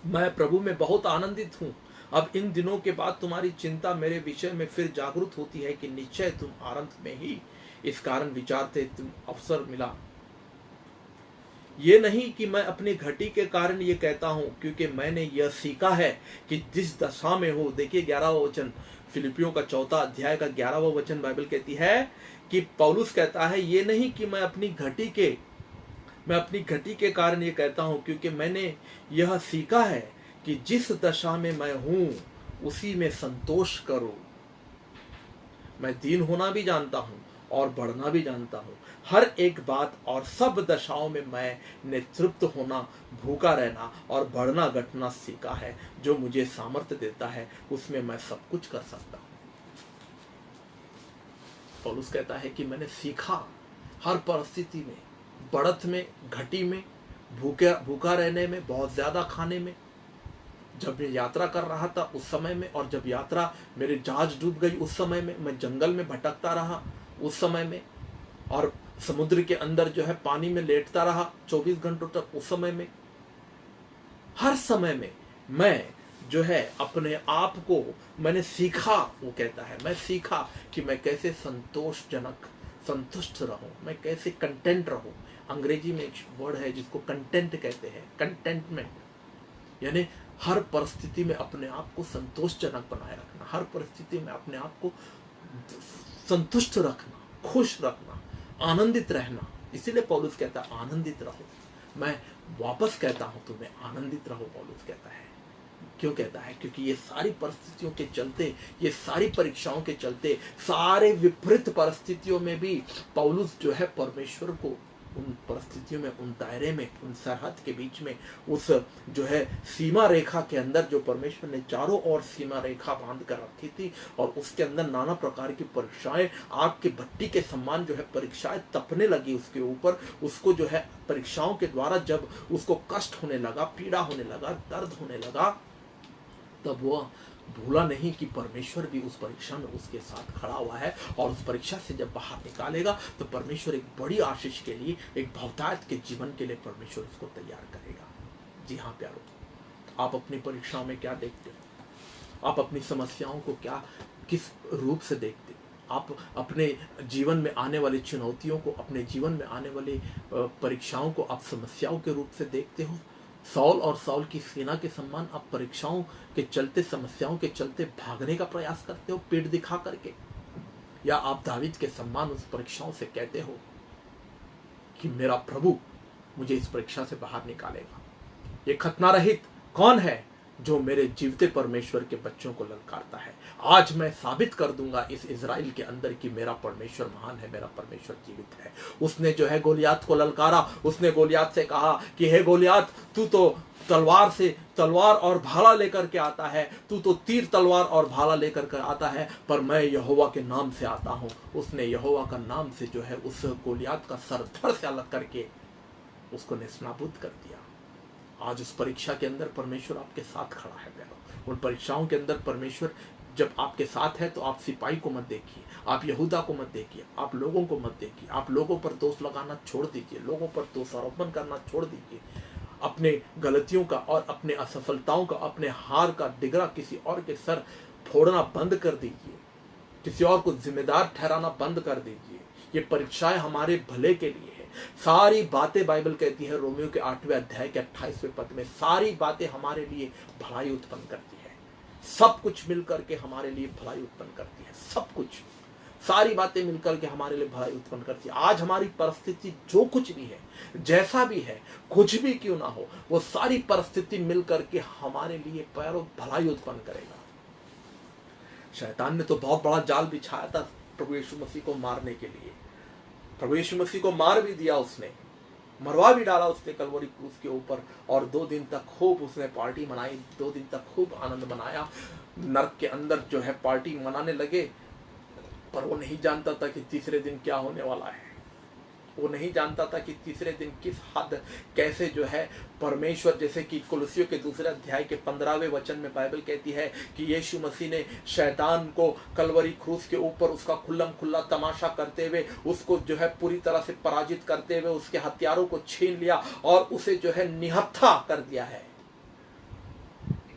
मैं प्रभु में बहुत आनंदित हूं। अब इन दिनों के बाद तुम्हारी चिंता मेरे विषय में फिर जागरूक होती है कि निश्चय तुम आरंभ में ही इस कारण विचारते तुम अवसर मिला। ये नहीं कि मैं अपनी घटी के कारण ये कहता हूं, क्योंकि मैंने यह सीखा है कि जिस दशा में हो। देखिए 11वां वचन, फिलिपियों का 4 अध्याय का 11वां वचन बाइबल कहती है कि पौलुस कहता है ये नहीं कि मैं अपनी घटी के कारण ये कहता हूं, क्योंकि मैंने यह सीखा है कि जिस दशा में मैं हूं उसी में संतोष करो। मैं दीन होना भी जानता हूं और बढ़ना भी जानता हूँ। हर एक बात और सब दशाओं में मैंने तृप्त होना, भूखा रहना और बढ़ना घटना सीखा है। जो मुझे सामर्थ्य देता है उसमें मैं सब कुछ कर सकता हूँ। पौलुस कहता है कि मैंने सीखा हर परिस्थिति में, बढ़त में, घटी में, भूखा रहने में, बहुत ज्यादा खाने में, जब मैं यात्रा कर रहा था उस समय में, और जब यात्रा मेरे जहाज डूब गई उस समय में, मैं जंगल में भटकता रहा उस समय में, और समुद्र के अंदर जो है पानी में लेटता रहा 24 घंटों तक उस समय में। हर समय में मैं जो है अपने आप को मैंने सीखा, वो कहता है मैं सीखा कि मैं कैसे संतुष्ट रहूं, मैं कैसे कंटेंट रहूं। अंग्रेजी में एक वर्ड है जिसको कंटेंट कहते हैं, कंटेंटमेंट, यानी हर परिस्थिति में अपने आप को संतोषजनक बनाए रखना, हर परिस्थिति में अपने आप को संतुष्ट रखना, खुश रखना, आनंदित रहना। इसीलिए पौलुस कहता है आनंदित रहो। मैं वापस कहता हूं तुम्हें आनंदित रहो, पौलुस कहता है। क्यों कहता है? क्योंकि ये सारी परिस्थितियों के चलते, ये सारी परीक्षाओं के चलते, सारे विपरीत परिस्थितियों में भी पौलुस जो है परमेश्वर को उन परिस्थितियों में, उन दायरे में, उन सरहद के बीच में, उस जो है सीमा रेखा के अंदर जो परमेश्वर ने चारों ओर सीमा रेखा बांध कर रखी थी, और उसके अंदर नाना प्रकार की परीक्षाएं, आग की भट्टी के समान जो है परीक्षाएं तपने लगी उसके ऊपर। उसको जो है परीक्षाओं के द्वारा जब उसको कष्ट होने लगा, पीड़ा होने लगा, दर्द होने लगा, तब वो भूला नहीं कि परमेश्वर भी उस परीक्षा में उसके साथ खड़ा हुआ है, और उस परीक्षा से जब बाहर निकालेगा तो परमेश्वर एक बड़ी आशीष के लिए, एक बहुतायत के जीवन के लिए परमेश्वर उसको तैयार करेगा। जी हाँ प्यारो, आप अपनी परीक्षाओं में क्या देखते हो? आप अपनी समस्याओं को क्या, किस रूप से देखते हो? आप अपने जीवन में आने वाली चुनौतियों को, अपने जीवन में आने वाली परीक्षाओं को आप समस्याओं के रूप से देखते हो? सौल और सौल की सेना के सम्मान आप परीक्षाओं के चलते, समस्याओं के चलते भागने का प्रयास करते हो पीठ दिखा करके? या आप दावीद के सम्मान उस परीक्षाओं से कहते हो कि मेरा प्रभु मुझे इस परीक्षा से बाहर निकालेगा? ये खतना रहित कौन है जो मेरे जीवते परमेश्वर के बच्चों को ललकारता है? आज मैं साबित कर दूंगा इस इजराइल के अंदर कि मेरा परमेश्वर महान है, मेरा परमेश्वर जीवित है। उसने जो है गोलियात को ललकारा, उसने गोलियात से कहा कि हे गोलियात, तू तो तलवार और भाला लेकर के आता है, तू तो तीर तलवार और भाला लेकर के आता है, पर मैं यहोवा के नाम से आता हूं। उसने यहोवा का नाम से जो है उस गोलियात का सर धड़ से अलग करके उसको नेस्तनाबूद कर दिया। आज उस परीक्षा के अंदर परमेश्वर आपके साथ खड़ा है प्यारो। उन परीक्षाओं के अंदर परमेश्वर जब आपके साथ है तो आप सिपाही को मत देखिए, आप यहूदा को मत देखिए, आप लोगों को मत देखिए, आप लोगों पर दोष लगाना छोड़ दीजिए, लोगों पर दोषारोपण करना छोड़ दीजिए। अपने गलतियों का और अपने असफलताओं का, अपने हार का डिगरा किसी और के सर फोड़ना बंद कर दीजिए, किसी और को जिम्मेदार ठहराना बंद कर दीजिए। ये परीक्षाएं हमारे भले के लिए है। सारी बातें बाइबल कहती है रोमियो के 8वें अध्याय के 28वें पद में, सारी बातें हमारे लिए भलाई उत्पन्न करती है। सब कुछ मिलकर के हमारे लिए भलाई उत्पन्न करती है। सब कुछ, सारी बातें मिलकर के हमारे लिए भलाई उत्पन्न करती है। आज हमारी परिस्थिति जो कुछ भी है, जैसा भी है, कुछ भी क्यों ना हो, वो सारी परिस्थिति मिलकर के हमारे लिए पैरों भलाई उत्पन्न करेगा। शैतान ने तो बहुत बड़ा जाल बिछाया था प्रभु यीशु मसीह को मारने के लिए। प्रभु यीशु मसीह को मार भी दिया, उसने मरवा भी डाला उसने कलवरी क्रूस के ऊपर, और 2 दिन तक खूब उसने पार्टी मनाई, 2 दिन तक खूब आनंद मनाया। नरक के अंदर जो है पार्टी मनाने लगे, पर वो नहीं जानता था कि तीसरे दिन क्या होने वाला है। वो नहीं जानता था कि तीसरे दिन किस हद कैसे जो है परमेश्वर, जैसे कि कुलुसियों के 2 अध्याय के 15वें वचन में बाइबल कहती है कि यीशु मसीह ने शैतान को कलवरी क्रूस के ऊपर उसका खुल्लम खुल्ला तमाशा करते हुए, उसको जो है पूरी तरह से पराजित करते हुए उसके हथियारों को छीन लिया और उसे जो है निहत्था कर दिया है।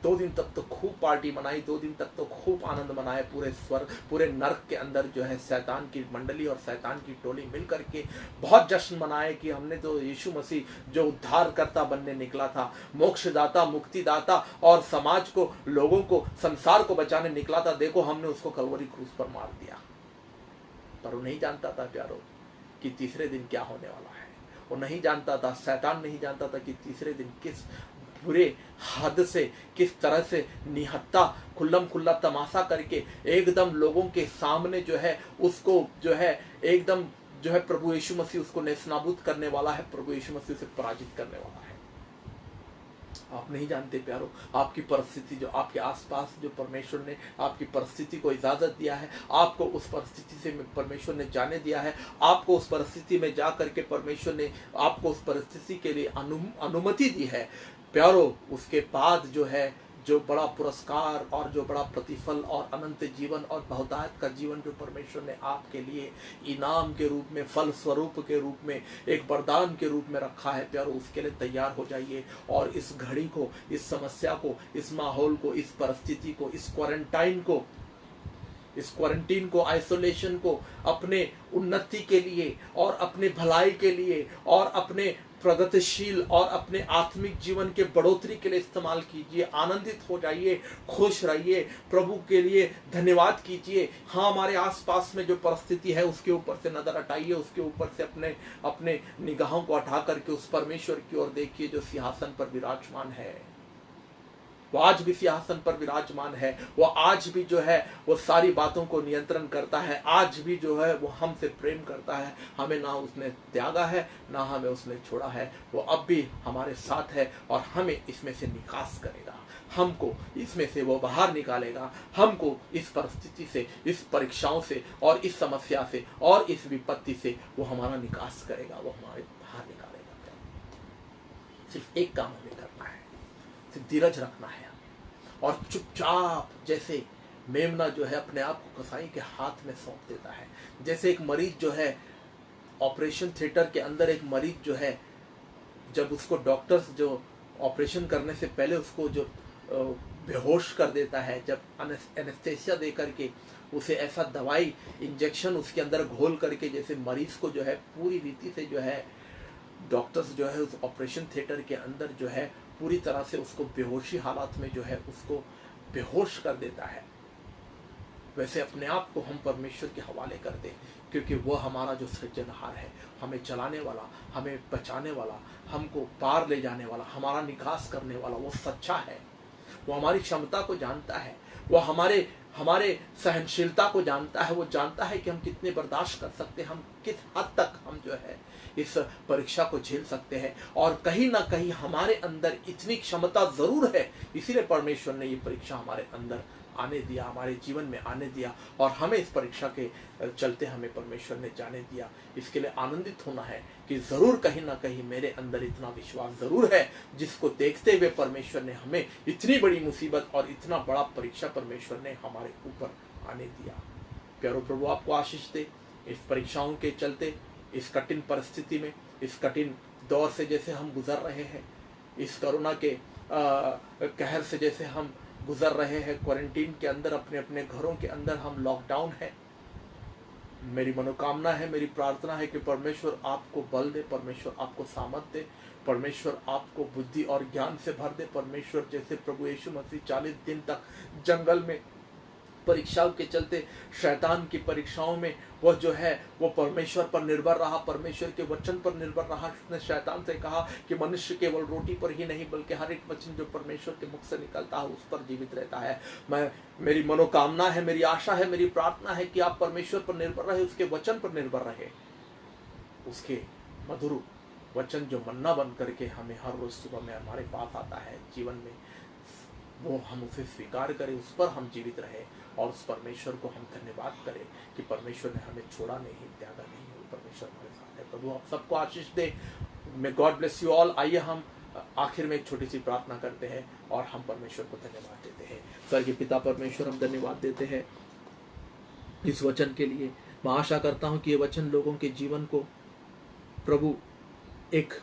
2 दिन तक तो खूब पार्टी मनाई, 2 दिन तक तो खूब आनंद मनाए। पूरे नर्क के अंदर जो है शैतान की मंडली और शैतान की टोली मिलकर के बहुत जश्न मनाए कि हमने तो यीशु मसीह जो उद्धारकर्ता बनने निकला था, मोक्षदाता, मुक्तिदाता और समाज को, लोगों को, संसार को बचाने निकला था, देखो हमने उसको कलवरी क्रूस पर मार दिया। पर वो नहीं जानता था प्यारो कि तीसरे दिन क्या होने वाला है। वो नहीं जानता था, शैतान नहीं जानता था कि तीसरे दिन किस बुरे हद से किस तरह से निहत्था खुल्लम खुल्ला तमाशा करके एकदम लोगों के सामने जो है उसको जो है एकदम जो है प्रभु यीशु मसीह उसको नेस्तनाबूद करने वाला है, प्रभु यीशु मसीह उसे पराजित करने वाला है। आप नहीं जानते प्यारो, आपकी परिस्थिति जो आपके आसपास जो परमेश्वर ने आपकी परिस्थिति को इजाजत दिया है, आपको उस परिस्थिति से परमेश्वर ने जाने दिया है, आपको उस परिस्थिति में जा करके परमेश्वर ने आपको उस परिस्थिति के लिए अनुमति दी है प्यारो, उसके बाद जो है जो बड़ा पुरस्कार और जो बड़ा प्रतिफल और अनंत जीवन और बहुतायत का जीवन जो परमेश्वर ने आपके लिए इनाम के रूप में, फल स्वरूप के रूप में, एक वरदान के रूप में रखा है प्यारो, उसके लिए तैयार हो जाइए। और इस घड़ी को, इस समस्या को, इस माहौल को, इस परिस्थिति को, इस क्वारंटीन को, आइसोलेशन को अपने उन्नति के लिए और अपने भलाई के लिए और अपने प्रगतिशील और अपने आत्मिक जीवन के बढ़ोतरी के लिए इस्तेमाल कीजिए। आनंदित हो जाइए, खुश रहिए, प्रभु के लिए धन्यवाद कीजिए। हाँ, हमारे आसपास में जो परिस्थिति है उसके ऊपर से नजर हटाइए, उसके ऊपर से अपने निगाहों को हटा करके उस परमेश्वर की ओर देखिए जो सिंहासन पर विराजमान है। वो आज भी सिंहासन पर विराजमान है, वो आज भी जो है वो सारी बातों को नियंत्रण करता है, आज भी जो है वो हमसे प्रेम करता है। हमें ना उसने त्यागा है, ना हमें उसने छोड़ा है, वो अब भी हमारे साथ है और हमें इसमें से निकास करेगा, हमको इसमें से वो बाहर निकालेगा, हमको इस परिस्थिति से, इस परीक्षाओं से और इस समस्या से और इस विपत्ति से वो हमारा निकास करेगा, वो हमारे बाहर निकालेगा। सिर्फ एक काम हमें करना है, धीरज रखना है और चुपचाप जैसे मेमना जो है अपने आप को कसाई के हाथ में सौंप देता है। जैसे एक मरीज जो है ऑपरेशन थिएटर के अंदर, एक मरीज जो है जब उसको डॉक्टर्स जो ऑपरेशन करने से पहले उसको जो बेहोश कर देता है, जब एनेस्थेसिया दे करके उसे ऐसा दवाई इंजेक्शन उसके अंदर घोल करके जैसे मरीज को जो है पूरी रीति से जो है डॉक्टर्स जो है उस ऑपरेशन थिएटर के अंदर जो है पूरी तरह से उसको बेहोशी हालात में जो है उसको बेहोश कर देता है, वैसे अपने आप को हम परमेश्वर के हवाले कर दें, क्योंकि वह हमारा जो सृजनहार है, हमें चलाने वाला, हमें बचाने वाला, हमको पार ले जाने वाला, हमारा निकास करने वाला, वो सच्चा है। वो हमारी क्षमता को जानता है, वो हमारे सहनशीलता को जानता है, वो जानता है कि हम कितने बर्दाश्त कर सकते हैं, हम किस हद तक हम जो है इस परीक्षा को झेल सकते हैं। और कहीं ना कहीं हमारे अंदर इतनी क्षमता जरूर है, इसीलिए परमेश्वर ने ये परीक्षा हमारे अंदर आने दिया, हमारे जीवन में आने दिया और हमें इस परीक्षा के चलते हमें परमेश्वर ने जाने दिया। इसके लिए आनंदित होना है कि जरूर कहीं ना कहीं मेरे अंदर इतना विश्वास जरूर है, जिसको देखते हुए परमेश्वर ने हमें इतनी बड़ी मुसीबत और इतना बड़ा परीक्षा परमेश्वर ने हमारे ऊपर आने दिया। प्यारो प्रभु आपको आशीष दे। इस परीक्षाओं के चलते, इस कठिन परिस्थिति में, इस कठिन दौर से जैसे हम गुजर रहे हैं, इस कोरोना के कहर से जैसे हम गुजर रहे हैं, क्वारंटीन के अंदर, अपने अपने घरों के अंदर हम लॉकडाउन है, मेरी मनोकामना है, मेरी प्रार्थना है कि परमेश्वर आपको बल दे, परमेश्वर आपको सामर्थ दे, परमेश्वर आपको बुद्धि और ज्ञान से भर दे। परमेश्वर जैसे प्रभु यीशु मसीह 40 दिन तक जंगल में परीक्षाओं के चलते, शैतान की परीक्षाओं में वह जो है वो परमेश्वर पर निर्भर रहा, परमेश्वर के वचन पर निर्भर रहा। उसने शैतान से कहा कि मनुष्य केवल रोटी पर ही नहीं बल्कि हर एक वचन जो परमेश्वर के मुख से निकलता है उस पर जीवित रहता है। मेरी मनोकामना है, मेरी आशा है, मेरी प्रार्थना है कि आप परमेश्वर पर निर्भर रहे, उसके वचन पर निर्भर रहे, उसके मधुर वचन जो मन्ना बन करके हमें हर रोज सुबह में हमारे पास आता है जीवन में, वो हम उसे स्वीकार करें, उस पर हम जीवित रहे और उस परमेश्वर को हम धन्यवाद करें कि परमेश्वर ने हमें छोड़ा नहीं, त्यागा नहीं, वो परमेश्वर हमारे साथ है। प्रभु आप सबको आशीष दे। May God bless you all. आइए हम आखिर में एक छोटी सी प्रार्थना करते हैं और हम परमेश्वर को धन्यवाद देते हैं। स्वर्गीय पिता परमेश्वर, हम धन्यवाद देते हैं इस वचन के लिए। मैं आशा करता हूँ कि ये वचन लोगों के जीवन को प्रभु एक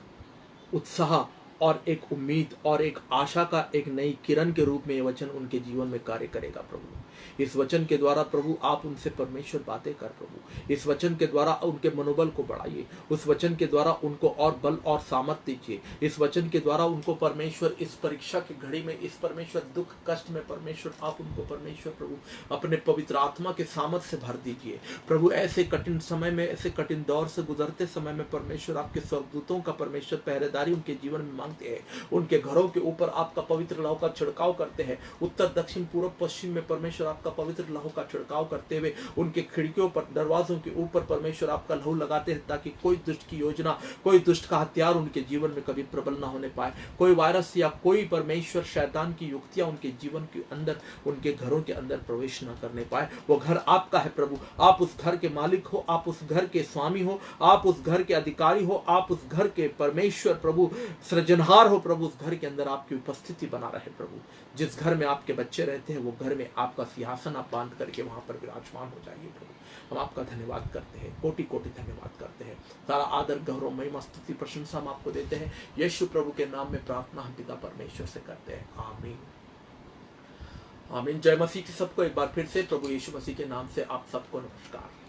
उत्साह और एक उम्मीद और एक आशा का एक नई किरण के रूप में ये वचन उनके जीवन में कार्य करेगा। प्रभु इस वचन के द्वारा प्रभु आप उनसे परमेश्वर बातें कर, प्रभु इस वचन के द्वारा उनके मनोबल को बढ़ाइए, उस वचन के द्वारा उनको और बल और सामर्थ्य दीजिए, इस वचन के द्वारा उनको परमेश्वर इस परीक्षा की घड़ी में, इस परमेश्वर दुख कष्ट में परमेश्वर आप उनको परमेश्वर प्रभु अपने पवित्र आत्मा के सामर्थ्य से भर दीजिए। प्रभु ऐसे कठिन समय में, ऐसे कठिन दौर से गुजरते समय में परमेश्वर आपके स्वर्गदूतों का परमेश्वर पहरेदारी उनके जीवन में मांगते हैं। उनके घरों के ऊपर आपका पवित्र लहू का छिड़काव करते हैं। उत्तर दक्षिण पूर्व पश्चिम में परमेश्वर आपका पवित्र लहू का छिड़काव करते हुए उनके खिड़कियों पर, दरवाजों के ऊपर परमेश्वर आपका लहू लगाते हैं, ताकि कोई दुष्ट की योजना, कोई दुष्ट का हथियार उनके जीवन में कभी प्रबल ना होने पाए। कोई वायरस या कोई परमेश्वर शैतान की युक्तियां उनके जीवन के अंदर, उनके घरों के अंदर प्रवेश ना करने पाए। वो घर आपका है प्रभु, आप उस घर के मालिक हो, आप उस घर के स्वामी हो, आप उस घर के अधिकारी हो, आप उस घर के परमेश्वर प्रभु सृजनहार हो प्रभु। उस घर के अंदर आपकी उपस्थिति बना रहे प्रभु। जिस घर में आपके बच्चे रहते हैं वो घर में आपका सिंहासन आप बांध करके वहां पर विराजमान हो जाइए प्रभु। हम आपका धन्यवाद करते हैं, कोटि कोटि धन्यवाद करते हैं। सारा आदर, गौरव, महिमा, स्तुति, प्रशंसा हम आपको देते हैं। यीशु प्रभु के नाम में प्रार्थना हम पिता परमेश्वर से करते हैं, आमीन आमीन। जय मसीह की सबको एक बार फिर से प्रभु यीशु मसीह के नाम से आप सबको नमस्कार।